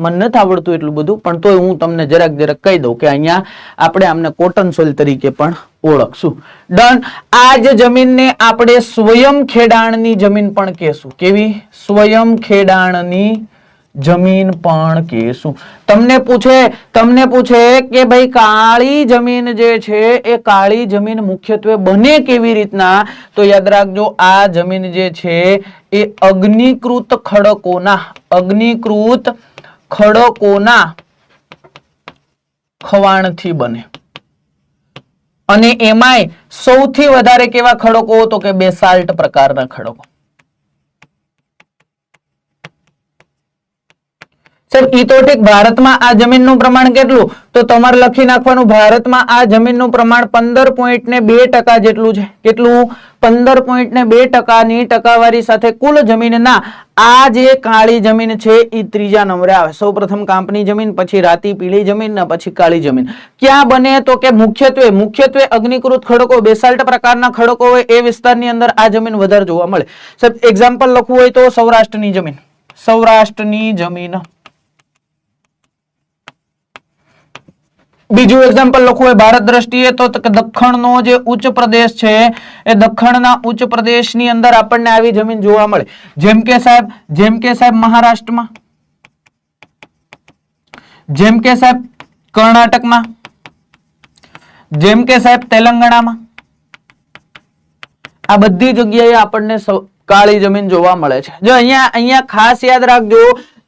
Speaker 1: મને નથી આવડતું એટલું બધું, પણ તોય હું તમને જરાક કહી દઉં કે અહીંયા આપણે આમને કોટન સોઇલ તરીકે પણ ઓળખશું. ડન? આ જ જમીનને આપણે સ્વયં ખેડાણની જમીન પણ કહેશું. કેવી? સ્વયં ખેડાણની જમીન પણ કહેશું. તમને પૂછે કે ભાઈ કાળી જમીન જે છે એ કાળી જમીન મુખ્યત્વે બને કેવી રીતના? તો યાદ રાખજો, આ જમીન જે છે એ અગ્નિકૃત ખડકોના ખવાણથી બને. અને એમાંય સૌથી વધારે કેવા ખડકો? તો કે બેસાલ્ટ પ્રકારના ખડકો. સાહેબ ઈ તો ઠીક, ભારતમાં આ જમીનનું પ્રમાણ કેટલું, તો તમારે લખી નાખવાનું ભારતમાં આ જમીનનું પ્રમાણ 15.2% જેટલું છે. કેટલું? 15.2% ની ટકાવારી સાથે કુલ જમીનના આ જે કાળી જમીન છે એ ત્રીજા નંબરે આવે. સૌપ્રથમ કાંપની જમીન, પછી રાતી પીળી જમીન ને પછી કાળી જમીન. ક્યાં બને? તો કે મુખ્યત્વે અગ્નિકૃત ખડકો, બેસાલ્ટ પ્રકારના ખડકો હોય એ વિસ્તારની અંદર આ જમીન વધારે જોવા મળે. સાહેબ એક્ઝામ્પલ લખવું હોય તો સૌરાષ્ટ્રની જમીન, સૌરાષ્ટ્રની જમીન. બીજું એક્ઝામ્પલ લખવું હોય ભારત દ્રષ્ટિએ તો દખણનો જે ઉચ્ચ પ્રદેશ છે એ દખણના ઉચ્ચ પ્રદેશની અંદર આપણને આવી જમીન જોવા મળે. જેમ કે સાહેબ મહારાષ્ટ્રમાં, જેમ કે સાહેબ કર્ણાટકમાં, જેમ કે સાહેબ તેલંગાણામાં. આ બધી જગ્યાએ આપણને કાળી જમીન જોવા મળે છે. જો અહીંયા ખાસ યાદ રાખજો,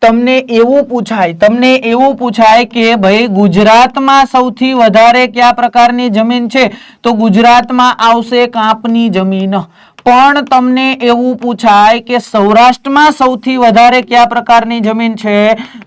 Speaker 1: તમને એવું પૂછાય કે ભાઈ ગુજરાતમાં સૌથી વધારે કયા પ્રકારની જમીન છે, તો ગુજરાતમાં આવશે કાંપની જમીન. પણ તમને એવું પૂછાય કે સૌરાષ્ટ્રમાં સૌથી વધારે કયા પ્રકારની જમીન છે,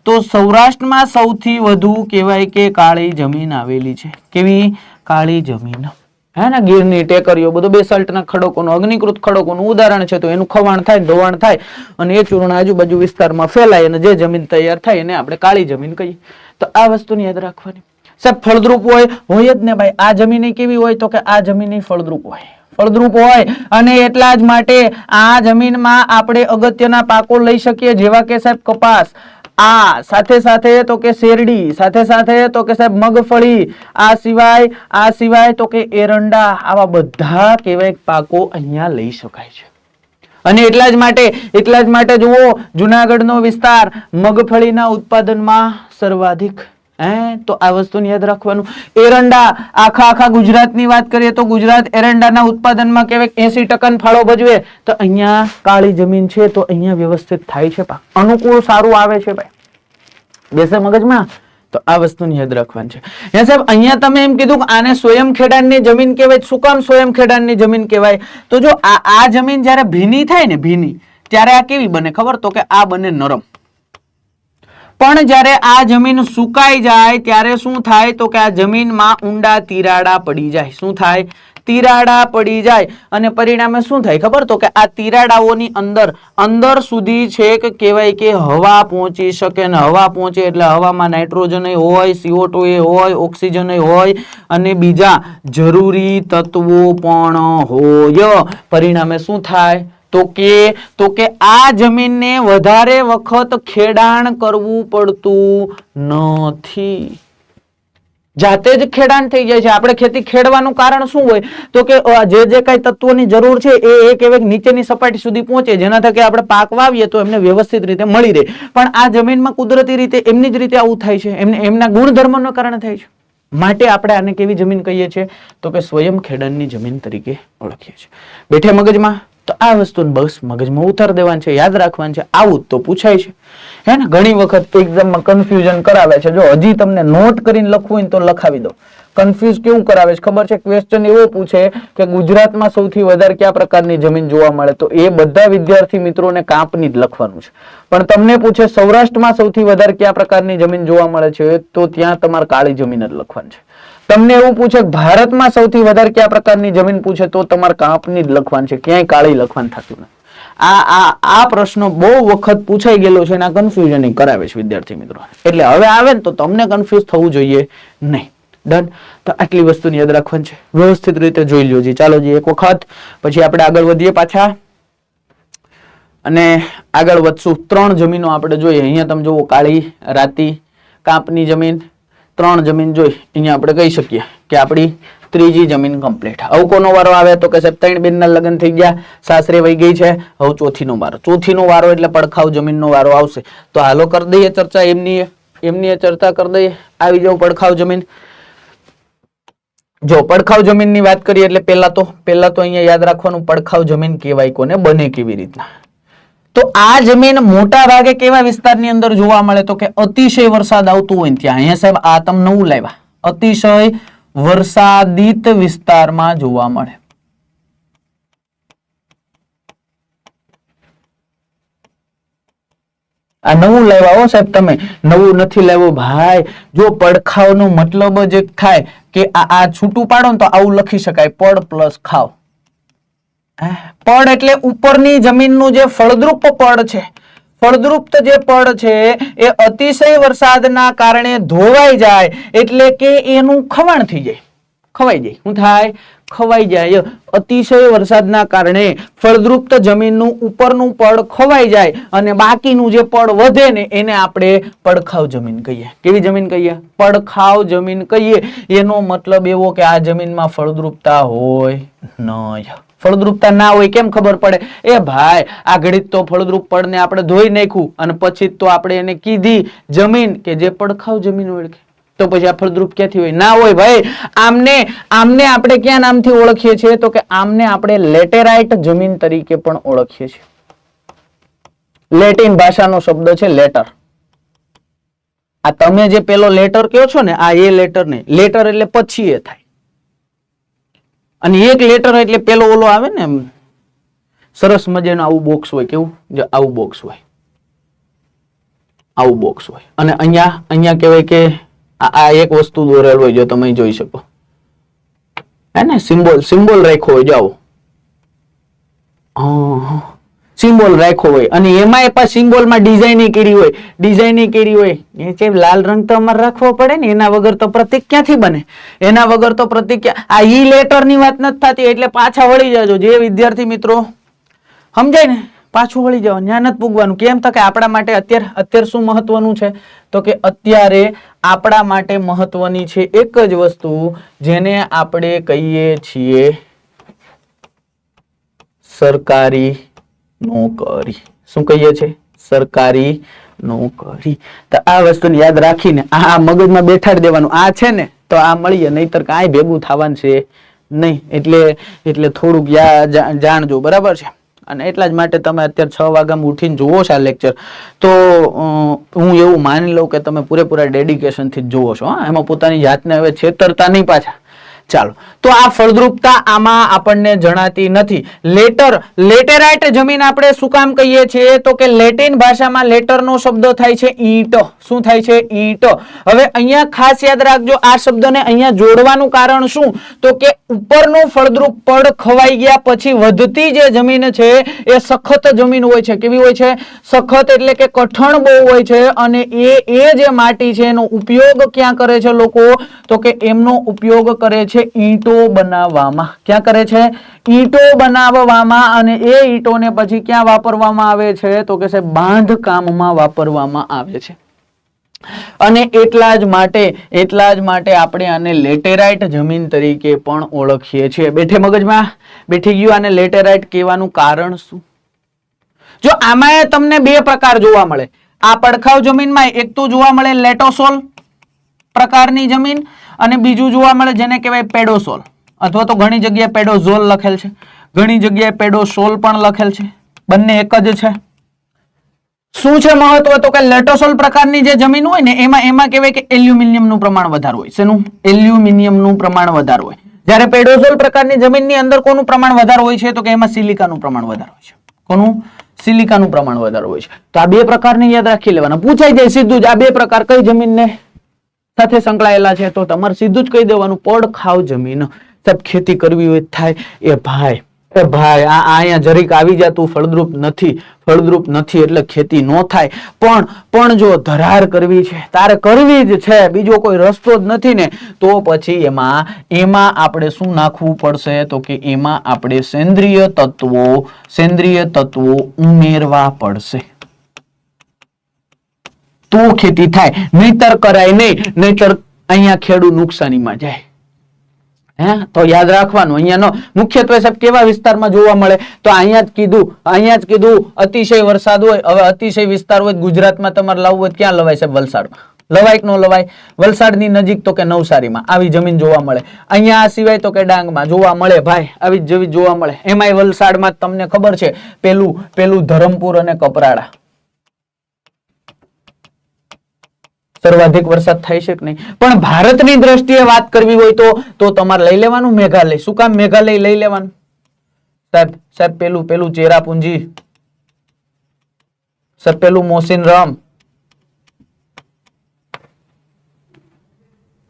Speaker 1: તો સૌરાષ્ટ્રમાં સૌથી વધુ કહેવાય કે કાળી જમીન આવેલી છે. કેવી? કાળી જમીન. હે ને, ગીરની ટેકરીઓ બધું બેસાલ્ટના ખડકોનું, અગ્નિકૃત ખડકોનું ઉદાહરણ છે. તો એનું ખવાણ થાય, ધોવાણ થાય અને એ ચૂર્ણ આજુબાજુ વિસ્તારમાં ફેલાય અને જે જમીન તૈયાર થાય એને આપણે કાળી જમીન કહીએ. તો આ વસ્તુને યાદ રાખવાની. સાહેબ ફળદ્રુપ હોય જ ને ભાઈ. આ જમીન કેવી હોય? તો કે આ જમીન ફળદ્રુપ હોય અને એટલા જ માટે આ જમીનમાં આપણે અગત્યના પાકો લઈ શકીએ, જેવા કે સાહેબ કપાસ, આ સાથે તો કે શેરડી, સાથે તો કે સાહેબ મગફળી, આ સિવાય તો કે એરંડા. આવા બધા કહેવાય પાકો અહીંયા લઈ શકાય છે. અને એટલા જ માટે જુઓ, જુનાગઢનો વિસ્તાર મગફળીના ઉત્પાદનમાં સર્વાધિક. તો આ વસ્તુને યાદ રાખવાનું. એરંડા, આખા ગુજરાતની વાત કરીએ તો ગુજરાત એરંડાના ઉત્પાદનમાં કહેવાય 80% ફાળો ભજવે. તો અહીંયા કાળી જમીન છે તો અહીંયા વ્યવસ્થિત થાય છે, પાક અનુકૂળ સારું આવે છે ભાઈ. બેસે મગજમાં? તો આ વસ્તુને યાદ રાખવાનું છે. સાહેબ અહીંયા તમે એમ કીધું કે આને સ્વયં ખેડાણની જમીન કહેવાય. શું કામ સ્વયં ખેડાણની જમીન કહેવાય? તો જો આ જમીન જ્યારે ભીની થાય ને, ભીની, ત્યારે આ કેવી બને ખબર? તો કે આ બને નરમ. પણ જ્યારે આ જમીન સુકાઈ જાય ત્યારે શું થાય? તો કે આ જમીનમાં ઊંડા તિરાડા પડી જાય. શું થાય? તિરાડા પડી જાય અને પરિણામે શું થાય ખબર? તો કે આ તિરાડાઓની અંદર સુધી છેક કહેવાય કે હવા પહોંચી શકે, ને હવા પહોંચે એટલે હવામાં નાઇટ્રોજન હોય, CO2 હોય, ઓક્સિજન હોય અને બીજા જરૂરી તત્વો પણ હોય. પરિણામે શું થાય? તો કે આ જમીનને વધારે વખત ખેડાણ કરવું પડતું નથી, જાતે જ ખેડાણ થઈ જાય છે. આપણે ખેતી ખેડવાનું કારણ શું હોય? તો કે જે કઈ તત્વોની જરૂર છે એ કહેવાય નીચેની સપાટી સુધી પહોંચે, જેના થકી આપણે પાક વાવીએ તો એમને વ્યવસ્થિત રીતે મળી રહે. પણ આ જમીનમાં કુદરતી રીતે એમની જ રીતે આવું થાય છે, એમના ગુણધર્મોના કારણે થાય છે. માટે આપણે આને કેવી જમીન કહીએ છીએ? તો કે સ્વયં ખેડાણની જમીન તરીકે ઓળખીએ છીએ. બેઠે મગજમાં? તો આ વસ્તુને બસ મગજમાં ઉતાર દેવાનું છે, યાદ રાખવાનું છે. આવું તો પૂછાય છે, હે ને. ઘણી વખત એક્ઝામમાં કન્ફ્યુઝન કરાવે છે. જો હજી તમને નોટ કરીને લખવું હોય તો લખાવી દો. કન્ફ્યુઝ કેવું કરાવે છે ખબર છે? ક્વેશ્ચન એવો પૂછે કે ગુજરાતમાં સૌથી વધારે કયા પ્રકારની જમીન જોવા મળે, તો એ બધા વિદ્યાર્થી મિત્રોને કાંપની જ લખવાનું છે. પણ તમને પૂછે સૌરાષ્ટ્રમાં સૌથી વધારે કયા પ્રકારની જમીન જોવા મળે છે, તો ત્યાં તમારે કાળી જમીન જ લખવાની છે. તમને એવું પૂછે ભારતમાં સૌથી વધારે કયા પ્રકારની જમીન પૂછે, તો તમારે કાંપની જ લખવાની છે, ક્યાંય કાળી લખવાનું થતું નથી. આ પ્રશ્નો બહુ વખત પૂછાઈ ગયેલો છે અને આ કન્ફ્યુઝન કરાવે છે વિદ્યાર્થી મિત્રો. એટલે હવે આવે ને તો તમને કન્ફ્યુઝ થવું જોઈએ નહીં. ડન? તો આટલી વસ્તુને યાદ રાખવાની છે, વ્યવસ્થિત રીતે જોઈ લ્યો જી. ચાલો જી એક વખત, પછી આપણે આગળ વધીએ પાછા અને આગળ વધશું. 3 જમીનો આપણે જોઈએ. અહીંયા તમે જુઓ, કાળી, રાતી, કાંપની જમીન, 3 જમીન જોઈ. અહીંયા આપણે કહી શકીએ કે આપણી ત્રીજી જમીન કમ્પ્લીટ. હવે કોનો વારો આવે? તો કે સાહેબ 3 બેનના લગ્ન થઈ ગયા, સાસરે વહી ગઈ છે, હવે ચોથીનો વારો. ચોથીનો વારો એટલે પડખાવ જમીનનો વારો આવશે. તો હાલો કરી દઈએ ચર્ચા, એમની ચર્ચા કરી દઈએ. આવી જાવ પડખાવ જમીન. જો પડખાવ જમીનની વાત કરીએ એટલે પહેલા તો અહીંયા યાદ રાખવાનું, પડખાવ જમીન કહેવાય કોને, બને કેવી રીતના. તો આ જમીન મોટા ભાગે કેવા વિસ્તારની અંદર જોવા મળે? તો કે અતિશય વરસાદ આવતું હોય ત્યાં. અહીંયા સાહેબ આ તમે નવું લાવ્યા, અતિશય વરસાદિત વિસ્તારમાં જોવા મળે. આ નવું લાવ્યા હો સાહેબ, તમે નવું નથી લાવ્યું ભાઈ. જો પડખાવનો મતલબ જ એક થાય કે આ છૂટું પાડો ને તો આવું લખી શકાય, પડ પ્લસ ખાવ. પડ એટલે ઉપરની જમીનનું જે ફળદ્રુપ પડ છે, ફળદ્રુપ જે પડ છે એ અતિશય વરસાદના કારણે ધોવાઈ જાય એટલે કે એનું ખવાણ થઈ જાય, ખવાઈ જાય. શું થાય? ખવાઈ જાય. અતિશય વરસાદના કારણે ફળદ્રુપ જમીનનું ઉપરનું પડ ખવાઈ જાય અને બાકીનું જે પડ વધે ને એને આપણે પડખાવ જમીન કહીએ. કેવી જમીન કહીએ? પડખાવ જમીન કહીએ. એનો મતલબ એવો કે આ જમીનમાં ફળદ્રુપતા હોય નહીં. ફળદ્રુપતા ના હોય કેમ ખબર પડે? એ ભાઈ આ ઘડીક તો ફળદ્રુપ પડને આપણે ધોઈ નાખ્યું અને પછી તો આપણે એને કીધી જમીન કે જે પડખાવ જમીન ઓળખે, તો પછી આ ફળદ્રુપ ક્યાંથી હોય? ના હોય ભાઈ. આમને આપણે ક્યાં નામથી ઓળખીએ છીએ? તો કે આમને આપણે લેટેરાઇટ જમીન તરીકે પણ ઓળખીએ છીએ. લેટિન ભાષાનો શબ્દ છે લેટર. આ તમે જે પેલો લેટર કહો છો ને, આ એ લેટર નહીં. લેટર એટલે પછી એ થાય, અને એક લેટર એટલે પેલો ઓલો આવે ને સરસ મજાનું આવું બોક્સ હોય. કેવું? જો આવું બોક્સ હોય, આવું બોક્સ હોય. અને અહીંયા કહેવાય કે આ એક વસ્તુ દોરેલ હોય, જો તમે જોઈ શકો હે ને, સિમ્બોલ રાખ્યો હોય. જાઓ સિમ્બોલ રાખ્યો હોય અને એમાં પાછા સિમ્બોલમાં ડિઝાઇનિંગ કરી હોય, ડિઝાઇનિંગ કરી હોય. એ છે લાલ રંગ તો અમારે રાખવો પડે ને, એના વગર તો પ્રતીક ક્યાંથી બને? એના વગર તો પ્રતીક આ ઈ લેટર ની વાત નથી થતી. એટલે પાછા વળી જાજો જે વિદ્યાર્થી મિત્રો સમજાય ને, પાછું વળી જવાનું, ત્યાં નથી પૂગવાનું. કેમ? તો કે આપણા માટે અત્યારે શું મહત્વનું છે? તો કે અત્યારે આપણા માટે મહત્વની છે એક જ વસ્તુ, જેને આપણે કહીએ છીએ સરકારી નોકરી. શું કહીએ છીએ? સરકારી નોકરી. તો આ વસ્તુને યાદ રાખીને આ મગજમાં બેઠાડી દેવાનું. આ છે ને તો આ મળીએ, નહીતર કાંઈ ભેગું થવાનું છે નહીં. એટલે થોડુંક જાણજો, બરાબર છે? અને એટલા જ માટે તમે અત્યારે 6 વાગ્યામાં ઉઠીને જુઓ છો આ લેક્ચર, તો હું એવું માની લઉં કે તમે પૂરેપૂરા ડેડિકેશનથી જ જુઓ છો. એમાં પોતાની જાતને હવે છેતરતા નહીં પાછા. ચાલો, તો આ ફળદ્રુપતા આમાં આપણને જણાતી નથી. લેટેરાઇટ જમીન આપણે શું કામ કહીએ છીએ? તો કે લેટિન ભાષામાં લેટરનો શબ્દ થાય છે ઈંટ. શું થાય છે? ઈંટ. હવે અહીંયા ખાસ યાદ રાખજો, આ શબ્દને અહીંયા જોડવાનું કારણ શું? તો કે ઉપરનું ફળદ્રુપ પડ ખવાઈ ગયા પછી વધતી જે જમીન છે એ સખત જમીન હોય છે. કેવી હોય છે? સખત એટલે કે કઠણ બહુ હોય છે. અને એ જે માટી છે એનો ઉપયોગ ક્યાં કરે છે લોકો? તો કે એમનો ઉપયોગ કરે છે ઈંટો બનાવવામાં. ક્યાં કરે છે? ઈંટો બનાવવામાં. અને એ ઈંટોને પછી ક્યાં વાપરવામાં આવે છે? તો કે સાહેબ બાંધકામમાં વાપરવામાં આવે છે. અને એટલા જ માટે આપણે આને લેટેરાઇટ જમીન તરીકે પણ ઓળખીએ છીએ. બેઠે મગજમાં બેઠી ગયું? આને લેટેરાઇટ કહેવાનું કારણ શું? જો આમાં તમને બે પ્રકાર જોવા મળે. આ પડખાવ જમીનમાં એક તો જોવા મળે લેટોસોલ પ્રકારની જમીન, અને બીજું જોવા મળે જેને કહેવાય પેડોસોલ, અથવા તો ઘણી જગ્યાએ પેડોઝોલ લખેલ છે, ઘણી જગ્યાએ પેડોસોલ પણ લખેલ છે. બંને એક જ છે. શું છે મહત્વ? તો કે લેટોસોલ પ્રકારની જે જમીન હોય ને એમાં કહેવાય કે એલ્યુમિનિયમનું પ્રમાણ વધારે હોય. શેનું? એલ્યુમિનિયમનું પ્રમાણ વધારે હોય. જ્યારે પેડોસોલ પ્રકારની જમીનની અંદર કોનું પ્રમાણ વધારે હોય છે? તો કે એમાં સિલિકાનું પ્રમાણ વધારે હોય છે. કોનું? સિલિકાનું પ્રમાણ વધારે હોય છે. તો આ બે પ્રકારને યાદ રાખી લેવાના. પૂછાઈ જાય સીધું જ આ બે પ્રકાર કઈ જમીનને સાથે સંકળાયેલા છે? તો તમારે સીધું જ કહી દેવાનું પડખાવ જમીન. સાહેબ ખેતી કરવી હોય થાય એ ભાઈ આ અહીંયા જરીક આવી જતું ફળદ્રુપ નથી એટલે ખેતી ન થાય. પણ જો ધરાર કરવી છે તારે કરવી જ છે, બીજો કોઈ રસ્તો જ નથી ને, તો પછી એમાં આપણે શું નાખવું પડશે? તો કે એમાં આપણે સેન્દ્રિય તત્વો ઉમેરવા પડશે, તો ખેતી થાય. નહીતર કરાય નહીં, નહીતર અહીંયા ખેડૂત નુકસાનીમાં જાય. તો યાદ રાખવાનું. અહીંયાનો મુખ્યત્વે સાહેબ કેવા વિસ્તારમાં જોવા મળે? તો અહીંયા જ કીધું અતિશય વરસાદ હોય. હવે અતિશય વિસ્તાર હોય ગુજરાતમાં તમારે લાવવું હોય ક્યાં લવાય સાહેબ? વલસાડમાં. લવાય કે ન લવાય? વલસાડની નજીક તો કે નવસારીમાં આવી જમીન જોવા મળે. અહીંયા આ સિવાય તો કે ડાંગમાં જોવા મળે ભાઈ, આવી જેવી જોવા મળે. એમાંય વલસાડમાં તમને ખબર છે પેલું ધરમપુર અને કપરાડા સર્વાધિક વરસાદ થાય છે કે નહીં? પણ ભારતની દ્રષ્ટિએ વાત કરવી હોય તો તમારે લઈ લેવાનું મેઘાલય. શું કામ મેઘાલય લઈ લેવાનું? સાહેબ પેલું ચેરાપુંજી સાહેબ પેલું મોસીન રામ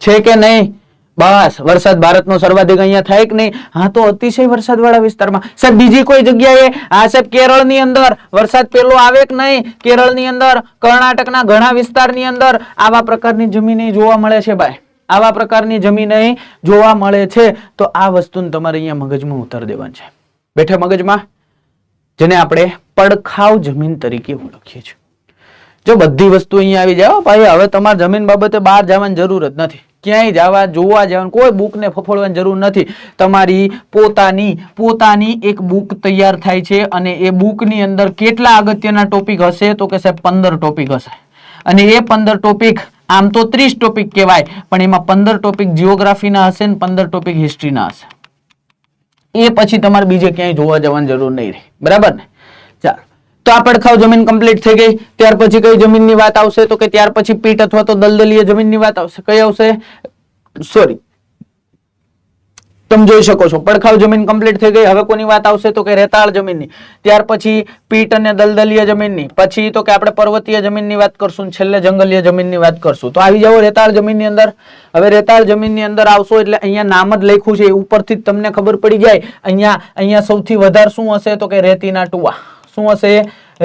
Speaker 1: છે કે નહીં? બસ વરસાદ ભારતનો સર્વાધિક અહીંયા થાય કે નહીં? હા, તો અતિશય વરસાદ વાળા વિસ્તારમાં. સાહેબ બીજી કોઈ જગ્યાએ? હા સાહેબ, કેરળની અંદર વરસાદ પેલો આવે કે નહીં? કેરળની અંદર, કર્ણાટકના ઘણા વિસ્તારની અંદર આવા પ્રકારની જમીન જોવા મળે છે ભાઈ, આવા પ્રકારની જમીન જોવા મળે છે. તો આ વસ્તુને તમારે અહીંયા મગજમાં ઉતાર દેવાની છે, બેઠે મગજમાં, જેને આપણે પડખાવ જમીન તરીકે ઓળખીએ છીએ. જો બધી વસ્તુ અહીંયા આવી જાય ભાઈ, હવે તમારે જમીન બાબતે બહાર જવાની જરૂર જ નથી, ક્યાંય જવા જોવા જવાનું, કોઈ બુક ને ફફોડવાની જરૂર નથી. તમારી પોતાની એક બુક તૈયાર થાય છે અને એ બુક ની અંદર કેટલા અગત્યના ટોપિક હશે? તો કે સાહેબ 15 ટોપિક હશે. અને એ 15 ટોપિક, આમ તો 30 ટોપિક કહેવાય, પણ એમાં 15 ટોપિક જીઓગ્રાફીના હશે ને 15 ટોપિક હિસ્ટ્રીના હશે. એ પછી તમારે બીજે ક્યાંય જોવા જવાની જરૂર નહીં રહે, બરાબર ને? ચાલો, તો આ પડખાવ જમીન કમ્પ્લીટ થઈ ગઈ. ત્યાર પછી કઈ જમીનની વાત આવશે? તો કે ત્યાર પછી પીટ અથવા તો દલદલીય જમીનની વાત આવશે. કઈ આવશે? સોરી, તમે જોઈ શકો છો પડખાવ જમીન કમ્પ્લીટ થઈ ગઈ. હવે કોની વાત આવશે? તો કે રેતાળ જમીનની. ત્યાર પછી પીટ અને દલદલીય જમીનની. પછી તો કે આપણે પર્વતીય જમીનની વાત કરશું, છેલ્લે જંગલીય જમીનની વાત કરશું. તો આવી જાઓ રેતાળ જમીનની અંદર. હવે રેતાળ જમીનની અંદર આવશો એટલે અહીંયા નામ જ લખ્યું છે, ઉપરથી જ તમને ખબર પડી જાય. અહીંયા સૌથી વધારે શું હશે? તો કે રેતીના ટુવા. શું હશે?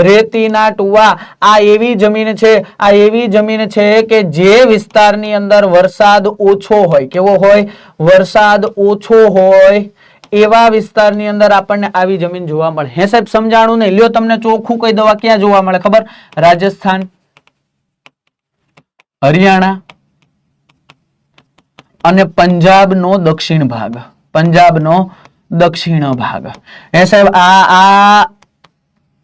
Speaker 1: રેતીના ટુવા. આ એવી જમીન છે કે જે વિસ્તારની અંદર વરસાદ ઓછો હોય. કેવો હોય? વરસાદ ઓછો હોય એવા વિસ્તારની અંદર આપણને આવી જમીન જોવા મળે. હે સાહેબ, સમજાણું નહીં? લ્યો તમને ચોખ્ખું કહી દવા, ક્યાં જોવા મળે ખબર? રાજસ્થાન, હરિયાણા અને પંજાબનો દક્ષિણ ભાગ. પંજાબનો દક્ષિણ ભાગ. હે સાહેબ, આ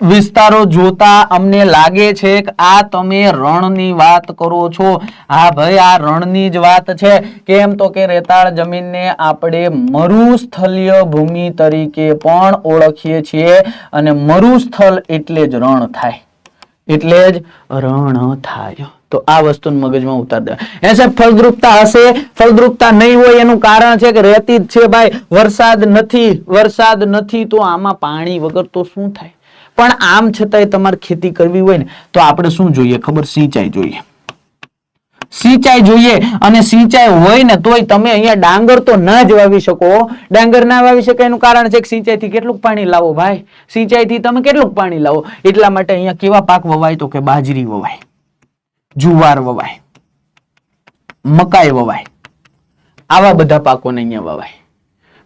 Speaker 1: વિસ્તારો જોતા અમને લાગે છે કે આ તમે રણની વાત કરો છો. હા ભાઈ, આ રણની જ વાત છે. કેમ? તો કે રેતાળ જમીનને આપણે મરુસ્થલીય ભૂમિ તરીકે પણ ઓળખીએ છીએ અને મરુસ્થળ એટલે જ રણ થાય, એટલે જ રણ થાય. તો આ વસ્તુને મગજમાં ઉતાર દે. એ સાહેબ, ફળદ્રુપતા હશે? ફળદ્રુપતા નહીં હોય એનું કારણ છે કે રેતી જ છે ભાઈ, વરસાદ નથી. તો આમાં પાણી વગર તો શું થાય? પણ આમ છતાંય તમારે ખેતી કરવી હોય ને તો આપણે શું જોઈએ ખબર? સિંચાઈ જોઈએ. સિંચાઈ જોઈએ. અને સિંચાઈ હોય ને તોય તમે અહીંયા ડાંગર તો ના જ વાવી શકો. ડાંગર ના વાવી શકે એનું કારણ છે કે સિંચાઈથી કેટલું પાણી લાવો ભાઈ? સિંચાઈથી તમે કેટલું પાણી લાવો? એટલા માટે અહીંયા કેવા પાક વવાય? તો કે બાજરી વવાય, જુવાર વવાય, મકાઈ વવાય, આવા બધા પાકોને અહીંયા વવાય.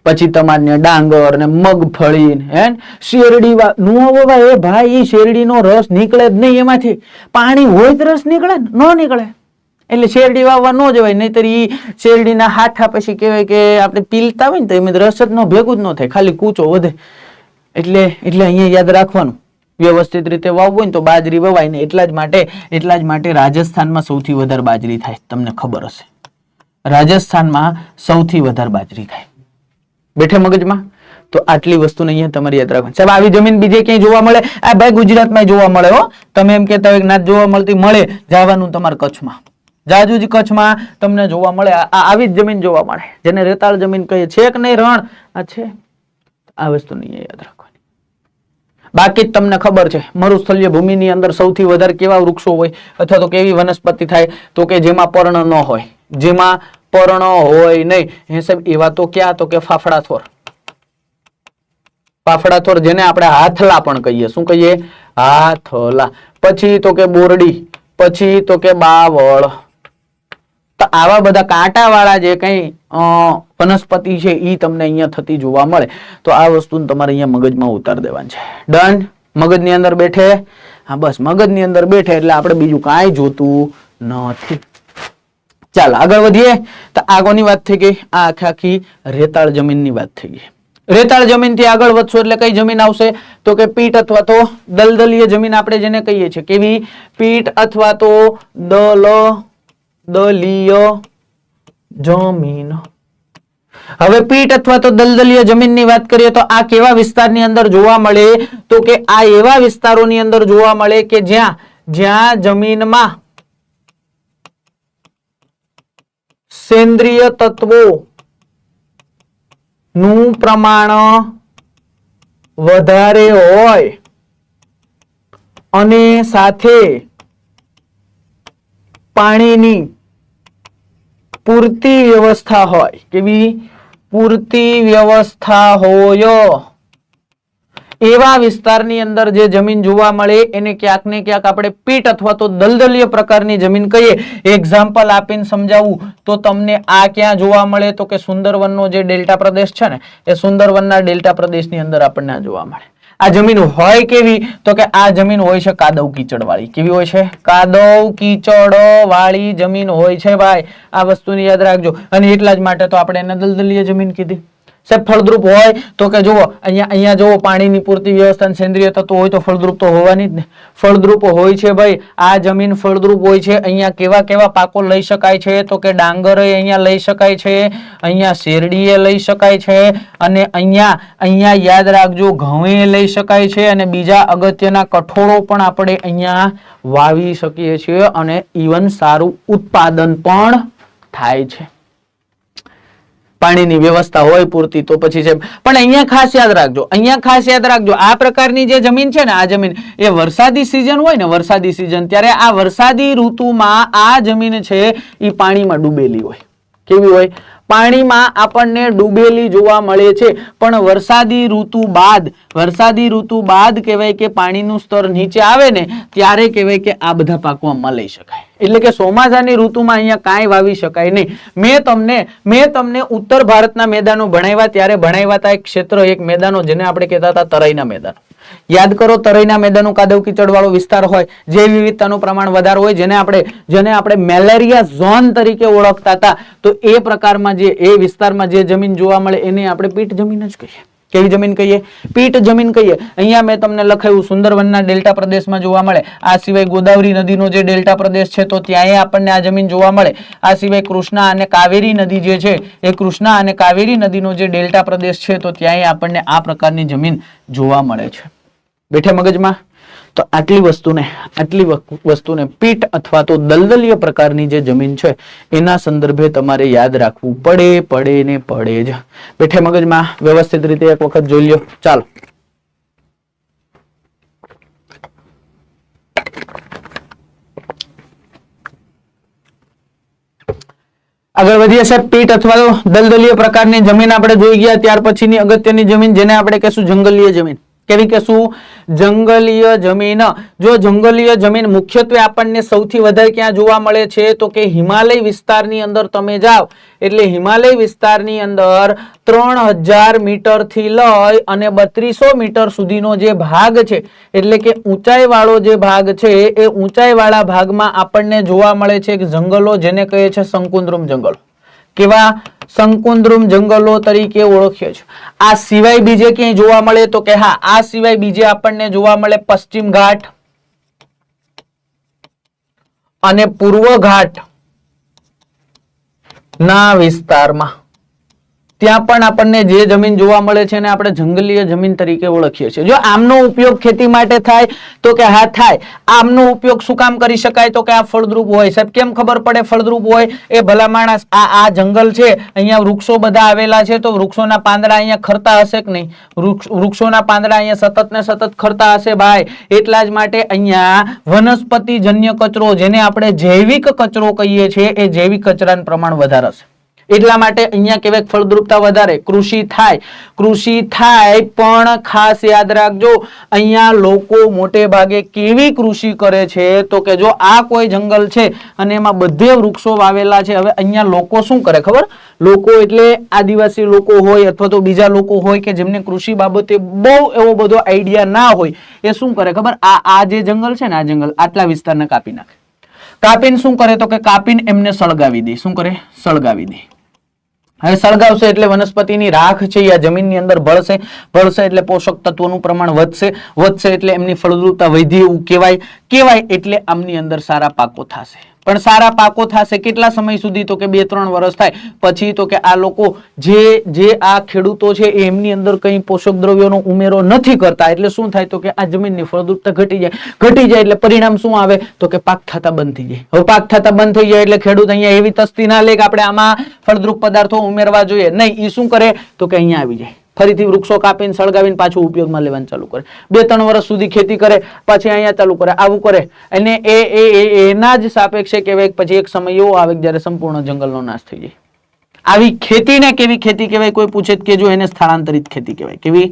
Speaker 1: પછી તમારે ડાંગર ને મગફળી હે શેરડી નો વવાય. એ ભાઈ, શેરડીનો રસ નીકળે જ નહીં એમાંથી. પાણી હોય તો રસ નીકળે ને? ન નીકળે. એટલે શેરડી વાવવા ન જવાય, નહીતર ઈ શેરડીના હાઠા પછી કહેવાય કે આપણે પીલતા હોય ને તો એમ રસ જ ભેગું જ ન થાય, ખાલી કૂચો વધે. એટલે અહીંયા યાદ રાખવાનું, વ્યવસ્થિત રીતે વાવવું હોય ને તો બાજરી વવાય ને. એટલા જ માટે રાજસ્થાનમાં સૌથી વધારે બાજરી થાય. તમને ખબર હશે, રાજસ્થાનમાં સૌથી વધારે બાજરી થાય. બેઠે મગજમાં? તો આટલી વસ્તુને અહીંયા તમારે યાદ રાખવાની. સાહેબ, આવી જમીન બીજે ક્યાંય જોવા મળે? આ ભાઈ ગુજરાતમાં જોવા મળે હો. તમે એમ કહેતા હોય કે ના જોવા મળતી, મળે. જવાનું તમારે કચ્છમાં, જાજુ જ કચ્છમાં તમને જોવા મળે. આવી જ જમીન જોવા મળે, જેને રેતાળ જમીન કહીએ. છે કે નહીં રણ? આ છે. આ વસ્તુને યાદ રાખવાની. બાકી જ તમને ખબર છે મરુસ્થલીય ભૂમિની અંદર સૌથી વધારે કેવા વૃક્ષો હોય અથવા તો કેવી વનસ્પતિ થાય? તો કે જેમાં પર્ણ ન હોય, જેમાં પર્ણ હોય નહીં. હે સાહેબ, એવા તો ક્યાં? તો કે ફાફડાથોર. ફાફડાથોર, જેને આપણે હાથલા પણ કહીએ. શું કહીએ? હાથલા. પછી તો કે બોરડી, પછી તો કે બાવળ. તો આવા બધા કાંટા વાળા જે કઈ વનસ્પતિ છે એ તમને અહીંયા થતી જોવા મળે. તો આ વસ્તુ તમારે અહીંયા મગજમાં ઉતાર દેવાની છે. ડન? મગજની અંદર બેઠે? હા બસ, મગજની અંદર બેઠે એટલે આપણે બીજું કાંઈ જોતું નથી. ચાલો આગળ વધીએ. તો આગળની વાત થઈ ગઈ, આ આખી રેતાળ જમીનની વાત થઈ ગઈ. રેતાળ જમીન થી આગળ વધશો એટલે કઈ જમીન આવશે? તો કે પીટ અથવા તો દલદલીય જમીન આપણે જેને કહીએ છીએ. કેવી? પીટ અથવા તો દલદલીય જમીન. હવે પીટ અથવા તો દલદલીય જમીનની વાત કરીએ તો આ કેવા વિસ્તારની અંદર જોવા મળે? તો કે આ એવા વિસ્તારોની અંદર જોવા મળે કે જ્યાં જમીનમાં સેન્દ્રિય તત્વો નું પ્રમાણ વધારે હોય અને સાથે પાણીની પૂરતી વ્યવસ્થા હોય, કેવી પૂરતી વ્યવસ્થા હોય એવા વિસ્તારની અંદર જે જમીન જોવા મળે એને ક્યાંક ને ક્યાંક આપણે પીટ અથવા તો દલદલીય પ્રકારની જમીન કહીએ. એક્ઝામ્પલ આપીને સમજાવું તો તમને આ ક્યાં જોવા મળે તો કે સુંદરવનનો જે ડેલ્ટા પ્રદેશ છે ને એ સુંદરવનના ડેલ્ટા પ્રદેશની અંદર આપણને આ જોવા મળે. આ જમીન હોય કેવી તો કે આ જમીન હોય છે કાદવ કીચડ વાળી. કેવી હોય છે? કાદવ કીચડ વાળી જમીન હોય છે ભાઈ. આ વસ્તુને યાદ રાખજો. અને એટલા જ માટે તો આપણે એને દલદલીય જમીન કીધી. સાહેબ ફળદ્રુપ હોય તો કે જુઓ અહીંયા જુઓ પાણીની પૂરતી વ્યવસ્થા સેન્દ્રિય તત્વો હોય તો ફળદ્રુપ તો હોવાની જ ને. ફળદ્રુપ હોય છે ભાઈ. આ જમીન ફળદ્રુપ હોય છે. અહીંયા કેવા કેવા પાકો લઈ શકાય છે તો કે ડાંગર અહીંયા લઈ શકાય છે, અહીંયા શેરડી લઈ શકાય છે, અને અહીંયા યાદ રાખજો ઘઉં લઈ શકાય છે, અને બીજા અગત્યના કઠોળો પણ આપણે અહીંયા વાવી શકીએ છીએ અને ઇવન સારું ઉત્પાદન પણ થાય છે. પાણીની વ્યવસ્થા હોય પૂરતી તો પછી છે. પણ અહીંયા ખાસ યાદ રાખજો આ પ્રકારની જે જમીન છે ને આ જમીન એ વરસાદી સિઝન હોય ને વરસાદી સિઝન ત્યારે આ વરસાદી ઋતુમાં આ જમીન છે એ પાણીમાં ડૂબેલી હોય. કેવી હોય? પાણીમાં આપણને ડૂબેલી જોવા મળે છે. પણ વરસાદી ઋતુ બાદ કહેવાય કે પાણીનું સ્તર નીચે આવે ને ત્યારે કહેવાય કે આ બધા પાકો આમાં લઈ શકાય. એટલે કે ચોમાસાની ઋતુમાં અહીંયા કાંઈ વાવી શકાય નહીં. મેં તમને ઉત્તર ભારતના મેદાનો ભણાવ્યા ત્યારે ભણાવ્યા હતા એક ક્ષેત્ર, એક મેદાનો જેને આપણે કહેતા હતા તરાઈના મેદાનો. યાદ કરો, તરાઈના મેદાનો કાદવ કીચડ વાળો વિસ્તાર હોય, જૈવ વિવિધતાનું પ્રમાણ વધારે હોય, જેને આપણે મેલેરિયા ઝોન તરીકે ઓળખતા હતા. તો એ પ્રકારમાં એ વિસ્તારમાં જે જમીન જોવા મળે એને આપણે પીટ જમીન જ કહીએ. કેવી જમીન કહીએ? પીટ જમીન કહીએ. અહીંયા મેં તમને લખાયું સુંદરવનના ડેલ્ટા પ્રદેશમાં જોવા મળે. આ સિવાય ગોદાવરી નદીનો જે ડેલ્ટા પ્રદેશ છે તો ત્યાંય આપણને આ જમીન જોવા મળે. આ સિવાય કૃષ્ણા અને કાવેરી નદી જે છે એ કૃષ્ણા અને કાવેરી નદીનો જે ડેલ્ટા પ્રદેશ છે તો ત્યાંય આપણને આ પ્રકારની જમીન જોવા મળે છે. બેઠે મગજમાં? તો આટલી વસ્તુને પીટ અથવા તો દલદલીય પ્રકારની જે જમીન છે એના સંદર્ભે તમારે યાદ રાખવું પડે જ. બેઠે મગજમાં? વ્યવસ્થિત રીતે એક વખત જોઈ લ્યો. ચાલો આગળ વધીએ. સાહેબ પીટ અથવા તો દલદલીય પ્રકારની જમીન આપણે જોઈ ગયા. ત્યાર પછીની અગત્યની જમીન જેને આપણે કહેશું જંગલીય જમીન. કેવી કહેશું? જંગલીય જમીન. જો જંગલીય જમીન મુખ્યત્વે આપણને સૌથી વધારે ક્યાં જોવા મળે છે તો કે હિમાલય વિસ્તારની અંદર તમે જાઓ એટલે હિમાલય વિસ્તારની અંદર 3000 મીટર થી લઈ અને 3200 મીટર સુધીનો જે ભાગ છે એટલે કે ઊંચાઈ વાળો જે ભાગ છે એ ઊંચાઈ વાળા ભાગમાં આપણને જોવા મળે છે જંગલો જેને કહે છે શંકુદ્રુમ જંગલો. કેવા? શંકુદ્રુમ જંગલો તરીકે ઓળખીએ છીએ. આ સિવાય બીજે ક્યાંય જોવા મળે તો કે હા, આ સિવાય બીજે આપણને જોવા મળે પશ્ચિમ ઘાટ અને પૂર્વ ઘાટ ના વિસ્તારમાં. ત્યાં પણ આપણને જે જમીન જોવા મળે છે એને આપણે જંગલીય જમીન તરીકે ઓળખીએ છીએ. જો આમનો ઉપયોગ ખેતી માટે થાય તો કે હા થાય. આમનો ઉપયોગ શું કામ કરી શકાય તો કે આ ફળદ્રુપ હોય. સાહેબ કેમ ખબર પડે ફળદ્રુપ હોય? એ ભલા માણસ આ જંગલ છે, અહીંયા વૃક્ષો બધા આવેલા છે તો વૃક્ષોના પાંદડા અહીંયા ખરતા હશે કે નહીં? વૃક્ષોના પાંદડા અહીંયા સતત ને સતત ખરતા હશે ભાઈ. એટલા જ માટે અહીંયા વનસ્પતિજન્ય કચરો જેને આપણે જૈવિક કચરો કહીએ છીએ એ જૈવિક કચરાનું પ્રમાણ વધારે છે. એટલા માટે અહીંયા કહેવાય ફળદ્રુપતા વધારે. કૃષિ થાય પણ ખાસ યાદ રાખજો અહીંયા લોકો મોટે ભાગે કેવી કૃષિ કરે છે તો કે જો આ કોઈ જંગલ છે અને એમાં બધે વૃક્ષો વાવેલા છે. હવે અહીંયા લોકો શું કરે ખબર? લોકો એટલે આદિવાસી લોકો હોય અથવા તો બીજા લોકો હોય કે જેમને કૃષિ બાબતે બહુ એવો બધો આઈડિયા ના હોય એ શું કરે ખબર? આ જે જંગલ છે ને આ જંગલ આટલા વિસ્તારને કાપી નાખે. કાપીને શું કરે તો કે કાપીને એમને સળગાવી દે. શું કરે? સળગાવી દે. હવે સળગાવશે એટલે વનસ્પતિની રાખ છે આ જમીનની અંદર ભળશે એટલે પોષક તત્વોનું પ્રમાણ વધશે એટલે એમની ફળદ્રુપતા વધી એવું કહેવાય એટલે આમની અંદર સારા પાકો થશે. પણ સારા પાકો થશે કેટલા સમય સુધી તો કે 2-3 વર્ષ થાય પછી તો કે આ લોકો જે આ ખેડૂતો છે એમની અંદર કઈ પોષક દ્રવ્યોનો ઉમેરો નથી કરતા એટલે શું થાય તો કે આ જમીનની ફળદ્રુપતા ઘટી જાય એટલે પરિણામ શું આવે તો કે પાક થતા બંધ થઈ જાય. હવે પાક થતા બંધ થઈ જાય એટલે ખેડૂત અહીંયા એવી તસ્તી ના લે કે આપણે આમાં ફળદ્રુપ પદાર્થો ઉમેરવા જોઈએ નહીં. એ શું કરે તો કે અહીંયા આવી જાય ફરીથી વૃક્ષો કાપીને સળગાવીને પાછું ઉપયોગમાં લેવાનું ચાલુ કરે, 2-3 વર્ષ સુધી ખેતી કરે, પછી અહીંયા ચાલુ કરે, આવું કરે, અને એના જ સાપેક્ષે કહેવાય પછી એક સમય એવો આવે જ્યારે સંપૂર્ણ જંગલનો નાશ થઈ જાય. આવી ખેતીને કેવી ખેતી કહેવાય? કોઈ પૂછે કે જો એને સ્થળાંતરિત ખેતી કહેવાય. કેવી?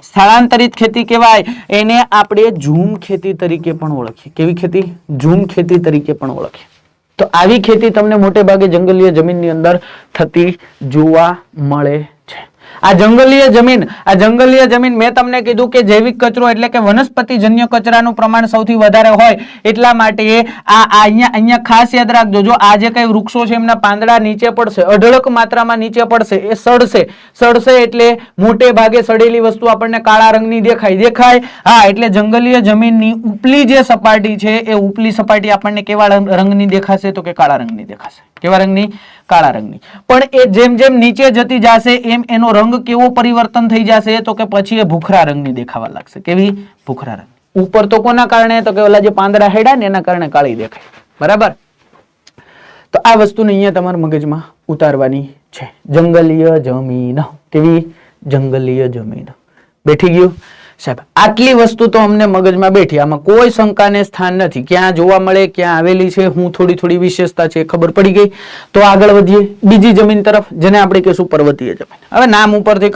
Speaker 1: સ્થળાંતરિત ખેતી કહેવાય. એને આપણે ઝૂમ ખેતી તરીકે પણ ઓળખીએ. કેવી ખેતી? ઝૂમ ખેતી તરીકે પણ ઓળખીએ. તો આવી ખેતી તમને મોટે ભાગે જંગલીય જમીનની અંદર થતી જોવા મળે છે. આ જંગલીય જમીન મેં તમને કીધું કે જૈવિક કચરો એટલે કે વનસ્પતિજન્ય કચરાનું પ્રમાણ સૌથી વધારે હોય એટલા માટે અહીંયા ખાસ યાદ રાખજો. જો આ જે કઈ વૃક્ષો છે એમના પાંદડા નીચે પડશે, અઢળક માત્રામાં નીચે પડશે, એ સડશે એટલે મોટે ભાગે સડેલી વસ્તુ આપણને કાળા રંગની દેખાય. હા, એટલે જંગલીય જમીનની ઉપલી જે સપાટી છે એ ઉપલી સપાટી આપણને કેવા રંગની દેખાશે? તો કે કાળા રંગની દેખાશે. કેવા રંગની? કાળા રંગની. પણ એ જેમ જેમ નીચે જતી જશે એમ એનો રંગ કેવો પરિવર્તન થઈ જશે? તો કે પછી એ ભૂખરા રંગની દેખાવા લાગશે. કેવી? ભૂખરા રંગ. ઉપર તો કોના કારણે? તો કે ઓલા જે પાંદડા હેડા ને એના કારણે કાળી દેખાય. બરાબર? તો આ વસ્તુને અહીંયા તમારા મગજમાં ઉતારવાની છે. જંગલીય જમીન. કેવી? જંગલીય જમીન. બેઠી ગયું સાહેબ? આટલી વસ્તુ તો અમને મગજમાં બેઠી, આમાં કોઈ શંકાને સ્થાન નથી. ક્યાં જોવા મળે, ક્યાં આવેલી છે, હું થોડી વિશેષતા છે ખબર પડી ગઈ. તો આગળ વધીએ બીજી જમીન તરફ, જેને આપણે કહીશું પર્વતીય જમીન. હવે નામ ઉપરથી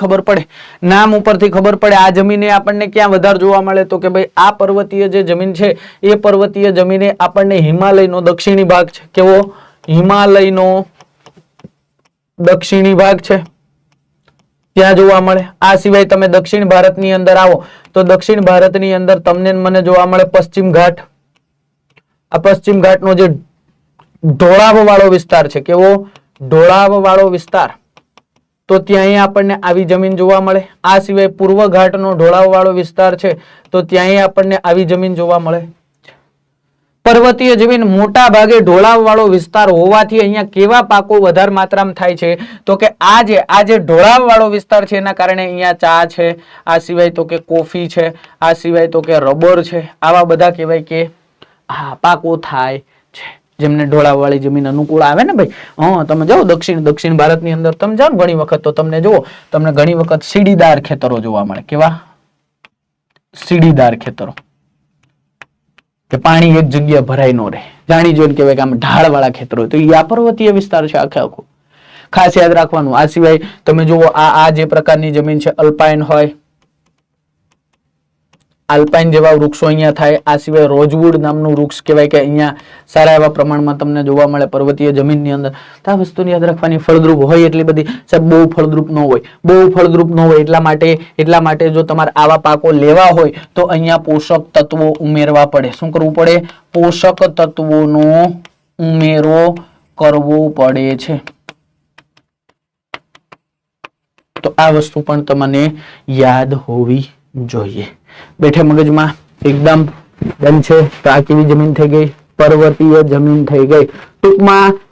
Speaker 1: ખબર પડે આ જમીને આપણને ક્યાં વધારે જોવા મળે? તો કે ભાઈ આ પર્વતીય જે જમીન છે એ પર્વતીય જમીને આપણને હિમાલયનો દક્ષિણી ભાગ છે. કેવો? હિમાલયનો દક્ષિણી ભાગ છે, ત્યાં જોવા મળે. આ સિવાય તમે દક્ષિણ ભારતની અંદર આવો તો દક્ષિણ ભારતની અંદર તમને મને જોવા મળે પશ્ચિમ ઘાટ. આ પશ્ચિમ ઘાટનો જે ઢોળાવ વાળો વિસ્તાર છે. કેવો? ઢોળાવ વાળો વિસ્તાર. તો ત્યાં આપણને આવી જમીન જોવા મળે. આ સિવાય પૂર્વ ઘાટનો ઢોળાવ વાળો વિસ્તાર છે તો ત્યાં આપણને આવી જમીન જોવા મળે. પર્વતીય જમીન મોટા ભાગે ઢોળાવ વાળો વિસ્તાર હોવાથી અહીંયા કેવા પાકો વધારે માત્રામાં થાય છે? તો કે આ જે ઢોળાવ વાળો વિસ્તાર છે એના કારણે અહીંયા ચા છે, આ સિવાય તો કે કોફી છે, આ સિવાય તો કે રબર છે, આવા બધા કહેવાય કે પાકો થાય છે જેમને ઢોળાવ વાળી જમીન અનુકૂળ આવે ને ભાઈ. તમે જાઓ દક્ષિણ ભારતની અંદર તમે જાઓ ઘણી વખત તો તમને ઘણી વખત સીડીદાર ખેતરો જોવા મળે. કેવા? સીડીદાર ખેતરો, કે પાણી એક જગ્યા ભરાઈ ન રહે, જાણી જોઈને કહેવાય કે આમ ઢાળ વાળા ખેતરો. તો આ પર્વતીય વિસ્તાર છે આખું. ખાસ યાદ રાખવાનું. આ સિવાય તમે જુઓ આ જે પ્રકારની જમીન છે અલ્પાઇન હોય, આલ્પાઇન જેવા વૃક્ષો અહીંયા થાય. આ સિવાય રોઝવુડ નામનું વૃક્ષ કહેવાય કે અહીંયા સારા એવા પ્રમાણમાં તમને જોવા મળે પર્વતીય જમીનની અંદર. તો આ વસ્તુને યાદ રાખવાની. ફળદ્રુપ હોય એટલી બધી સાહેબ બહુ ફળદ્રુપ ન હોય એટલા માટે જો તમારે આવા પાકો લેવા હોય તો અહીંયા પોષક તત્વો ઉમેરવા પડે. શું કરવું પડે? પોષક તત્વોનો ઉમેરો કરવો પડે છે. તો આ વસ્તુ પણ તમને યાદ હોવી જોઈએ. બેઠે મગજમાં એકદમ ડન છે. તો આ કેવી જમીન થઈ ગઈ? પર્વતીય જમીન થઈ ગઈ.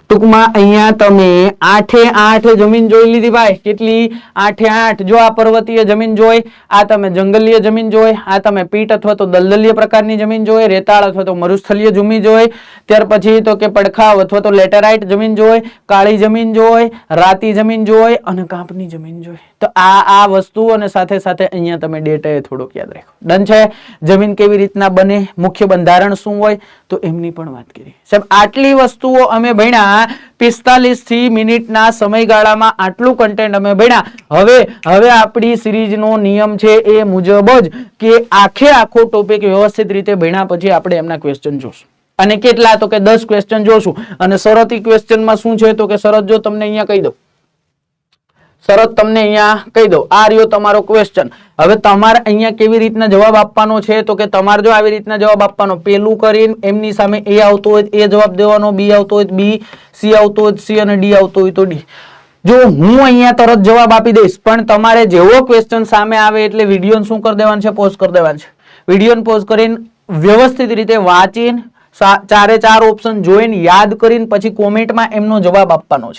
Speaker 1: ટૂંકમાં અહીંયા તમે 8 જમીન જોઈ લીધી ભાઈ. કેટલી? 8. જો આ પર્વતીય જમીન જોઈ, આ તમે જંગલીય જમીન જોઈ, આ તમે પીટ અથવા તો દલદલીય પ્રકારની જમીન જોઈ, રેતાળ અથવા તો મરુસ્થલીય જમીન જોઈ, ત્યાર પછી તો કે પડખાવ અથવા તો લેટેરાઇટ જમીન જોઈ, કાળી જમીન જોઈ, રાતી જમીન જોઈ અને કાંપની જમીન જોઈ. તો આ વસ્તુ અને સાથે સાથે અહીંયા તમે ડેટા થોડુંક યાદ રાખો. ડન છે? જમીન કેવી રીતના બને, મુખ્ય બંધારણ શું હોય, તો એમની પણ વાત કરી. સાહેબ આટલી વસ્તુઓ અમે ભણ્યા 45 મિનિટના સમયગાળામાં. આટલું કન્ટેન્ટ અમે ભણ્યા. હવે આપણી સિરીઝનો નિયમ છે એ મુજબ જ કે આખો ટોપિક વ્યવસ્થિત રીતે ભણ્યા પછી આપણે એમના ક્વેશ્ચન જોશું. અને કેટલા? તો કે 10 ક્વેશ્ચન જોશું. અને શરતી ક્વેશ્ચનમાં શું છે? તો કે શરત જો તમને અહીંયા કહી દઉં, આ રહ્યો તમારો ક્વેશ્ચન. હવે તમારે અહીંયા કેવી રીતના જવાબ આપવાનો છે? તો કે તમારે જો આવી રીતના જવાબ આપવાનો, પેલું કરીને એમની સામે એ આવતો હોય એ જવાબ દેવાનો, બી આવતો હોય બી, સી આવતો હોય સી અને ડી આવતો હોય તો ડી. જો હું અહીંયા તરત જવાબ આપી દઈશ, પણ તમારે જેવો ક્વેશ્ચન સામે આવે એટલે વિડીયોને શું કરી દેવાનું છે? પોઝ કરી દેવાનું છે. વિડીયોને પોઝ કરીને વ્યવસ્થિત રીતે વાંચીને 4 ઓપ્શન જોઈને યાદ કરીને પછી કોમેન્ટમાં એમનો જવાબ આપવાનો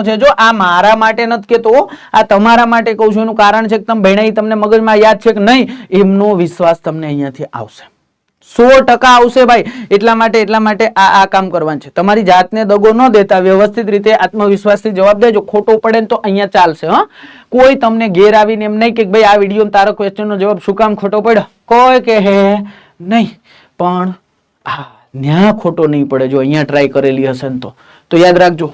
Speaker 1: છે. જો આ મારા માટે નથી કેતો, આ તમારા માટે કહું છું. એનું કારણ છે કે તમે ભણાઈ તમને મગજમાં યાદ છે કે નહીં એમનો વિશ્વાસ તમને અહીંયાથી આવશે. 100% આવશે ભાઈ. એટલા માટે આ કામ કરવાનું છે. તમારી જાતને દગો ન દેતા વ્યવસ્થિત રીતે આત્મવિશ્વાસથી જવાબ દેજો. ખોટો પડે ને તો અહીંયા ચાલશે. કોઈ તમને ઘેર આવીને એમ નહીં કે ભાઈ આ વિડીયો તારો ક્વેશ્ચન નો જવાબ શું કામ ખોટો પડ્યો, કોઈ કે હે નહીં. પણ ન્યા ખોટો નહીં પડે જો અહીંયા ટ્રાય કરેલી હશે ને તો યાદ રાખજો.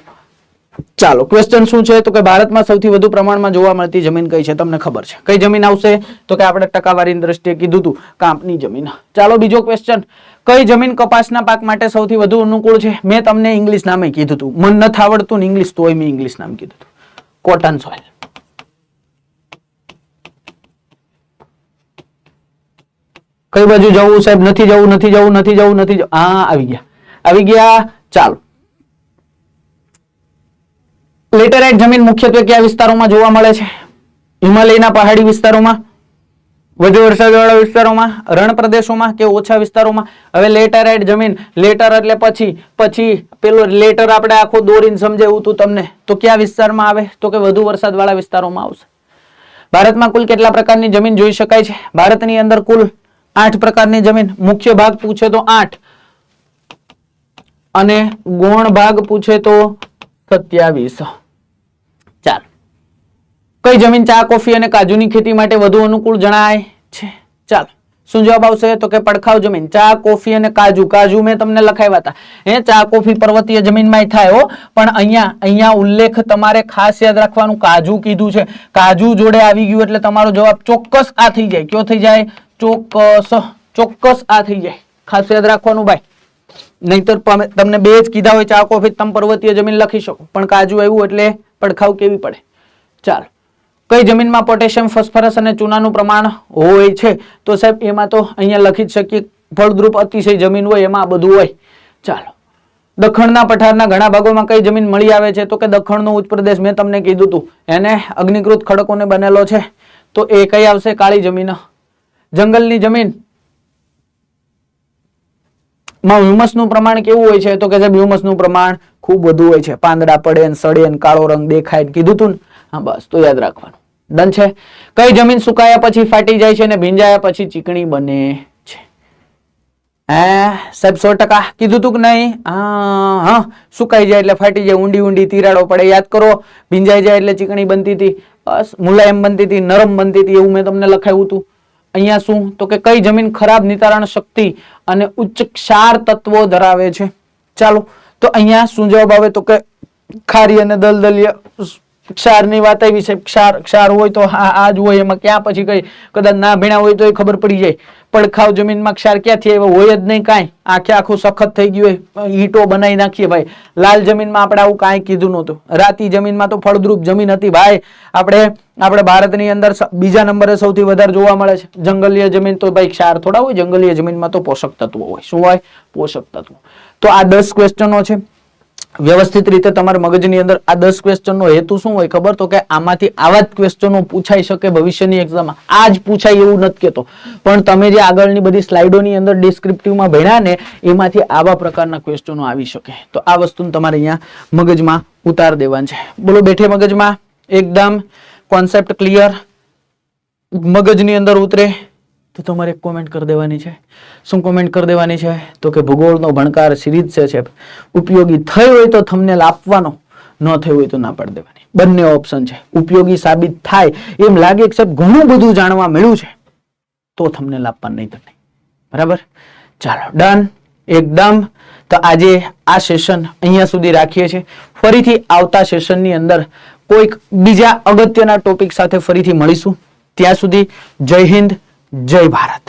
Speaker 1: ચાલો, ક્વેશ્ચન શું છે? તો કે ભારતમાં સૌથી વધુ પ્રમાણમાં જોવા મળતી જમીન કઈ છે? તમને ખબર છે કઈ જમીન આવશે? તો કે આપણે ટકાવારીની દ્રષ્ટિએ કીધું હતું કાંપની જમીન. ચાલો, બીજો ક્વેશ્ચન, કઈ જમીન કપાસના પાક માટે સૌથી વધુ અનુકૂળ છે? મેં તમને ઇંગ્લિશ નામે કીધું હતું, મને નથી આવડતું ને ઇંગ્લિશ, તોય મેં ઇંગ્લિશ નામ કીધું હતું. Cotton soil. કઈ બાજુ જવું સાહેબ? નથી જવું. હા, આવી ગયા. ચાલો, લેટેરાઇટ જમીન મુખ્યત્વે કયા વિસ્તારોમાં જોવા મળે છે? હિમાલયના પહાડી વિસ્તારોમાં, વધુ વરસાદવાળા વિસ્તારોમાં, રણ પ્રદેશોમાં કે ઓછા વિસ્તારોમાં? હવે લેટેરાઇટ જમીન, લેટર એટલે પછી પેલો લેટર આપણે આખો દોરીને સમજાવ્યું હતું તમને, તો કયા વિસ્તારમાં આવે? તો કે વધુ વરસાદવાળા વિસ્તારોમાં આવશે. ભારતમાં કુલ કેટલા પ્રકારની જમીન જોઈ શકાય છે? ભારતની અંદર કુલ 8 પ્રકારની જમીન. મુખ્ય ભાગ પૂછે તો 8 અને ગૌણ ભાગ પૂછે તો 27. ચાલો, કઈ જમીન ચા, કોફી અને કાજુની ખેતી માટે વધુ અનુકૂળ જણાય છે? ચાલો, શું જવાબ આવશે? તો કે પડખાવ જમીન. ચા, કોફી અને કાજુ મેં તમને લખાવ્યા હતા. ચા કોફી પર્વતીય જમીનમાં થાય હો, પણ અહીંયા ઉલ્લેખ તમારે ખાસ યાદ રાખવાનું, કાજુ કીધું છે. કાજુ જોડે આવી ગયું એટલે તમારો જવાબ ચોક્કસ આ થઈ જાય. કયો થઈ જાય? ચોક્કસ આ થઈ જાય. ખાસ યાદ રાખવાનું ભાઈ. નહીતર તમને બે જ કીધા હોય ચા કોફી, તમે પર્વતીય જમીન લખી શકો, પણ કાજુ આવ્યું એટલે પડખાવ કેવી પડે. ચાલો, કઈ જમીનમાં પોટેશિયમ, ફોસ્ફરસ અને ચૂનાનું પ્રમાણ હોય છે? તો સાહેબ એમાં તો અહીંયા લખી જ શકીએ, ફળદ્રુપ અતિશય જમીન હોય એમાં બધું હોય. ચાલો, દખણના પઠારના ઘણા ભાગોમાં કઈ જમીન મળી આવે છે? તો કે દખણનો ઉચ્ચ પ્રદેશ, મેં તમને કીધું હતું, એને અગ્નિકૃત ખડકોને બનેલો છે, તો એ કઈ આવશે? કાળી જમીન. જંગલની જમીન માં હ્યુમસનું પ્રમાણ કેવું હોય છે? તો કે સાહેબ હ્યુમસનું પ્રમાણ ખૂબ વધુ હોય છે. પાંદડા પડે ને સડે ને કાળો રંગ દેખાય, કીધું તું ને? હા, બસ તો યાદ રાખવાનું. ડન છે. કઈ જમીન સુકાયા પછી ફાટી જાય છે અને ભીંજાયા પછી ચીકણી બને છે? સાહેબ 100% કીધું તું કે નહીં? હા, સુકાઈ જાય એટલે ફાટી જાય, ઊંડી તિરાડો પડે, યાદ કરો. ભીંજાઈ જાય એટલે ચીકણી બનતી હતી, બસ મુલાયમ બનતી હતી, નરમ બનતી હતી, એવું મેં તમને લખાયું હતું. અહીંયા શું? તો કે કઈ જમીન ખરાબ નિતારણ શક્તિ અને ઉચ્ચ ક્ષાર તત્વો ધરાવે છે? ચાલો, તો અહીંયા શું જવાબ આવે? તો કે ખારી અને દલદલિયા ક્ષારની વાત આવી છે. ક્ષાર હોય તો આ જ હોય, એમાં ક્યાં પછી કઈ કદાચ ના ભીણા હોય તો ખબર પડી જાય. પડખાવ જમીનમાં ક્ષાર ક્યાંથી આવ્યો? હોય જ નહીં કાંઈ, આખું સખત થઈ ગયું હોય, ઈંટો બનાવી નાખીએ ભાઈ. લાલ જમીનમાં આપણે આવું કાંઈ કીધું નહોતું. રાતી જમીનમાં તો ફળદ્રુપ જમીન હતી ભાઈ. આપણે ભારતની અંદર બીજા નંબરે સૌથી વધારે જોવા મળે છે. જંગલીય જમીન તો ભાઈ ક્ષાર થોડા હોય, જંગલીય જમીનમાં તો પોષક તત્વો હોય. શું હોય? પોષક તત્વો. તો આ 10 ક્વેશ્ચનો છે. વ્યવસ્થિત રીતે તમારા મગજની અંદર આ 10 ક્વેશ્ચનનો હેતુ શું હોય ખબર? તો કે આમાંથી આવા જ ક્વેશ્ચનો પૂછાઈ શકે ભવિષ્યની એક્ઝામમાં. આ જ પૂછાય એવું નથી કહેતો, પણ તમે જે આગળની બધી સ્લાઇડોની અંદર ડિસ્ક્રિપ્ટિવમાં ભણ્યા ને એમાંથી આવા પ્રકારના ક્વેશ્ચનો આવી શકે. તો આ વસ્તુને તમારે અહીંયા મગજમાં ઉતાર દેવાનું છે. બોલો, બેઠે મગજમાં એકદમ કોન્સેપ્ટ ક્લિયર, મગજની અંદર ઉતરે તો તમારે એક કોમેન્ટ કરી દેવાની છે. શું કોમેન્ટ કરી દેવાની છે? તો કે ભૂગોળનો ભણકાર સિરીઝ છે, ઉપયોગી થઈ હોય તો થંબનેલ આપવાનો, ન થઈ હોય તો ના પાડી દેવાની. બંને ઓપ્શન છે. ઉપયોગી સાબિત થાય એમ લાગે કે સાહેબ ઘણું બધું જાણવા મળ્યું છે તો થંબનેલ આપવાનું, નહીં તો નહીં. બરાબર? ચાલો, ડન એકદમ. તો આજે આ સેશન અહીંયા સુધી રાખીએ છીએ. ફરીથી આવતા સેશનની અંદર કોઈક બીજા અગત્યના ટોપિક સાથે ફરીથી મળીશું. ત્યાં સુધી જય હિન્દ, જય ભારત.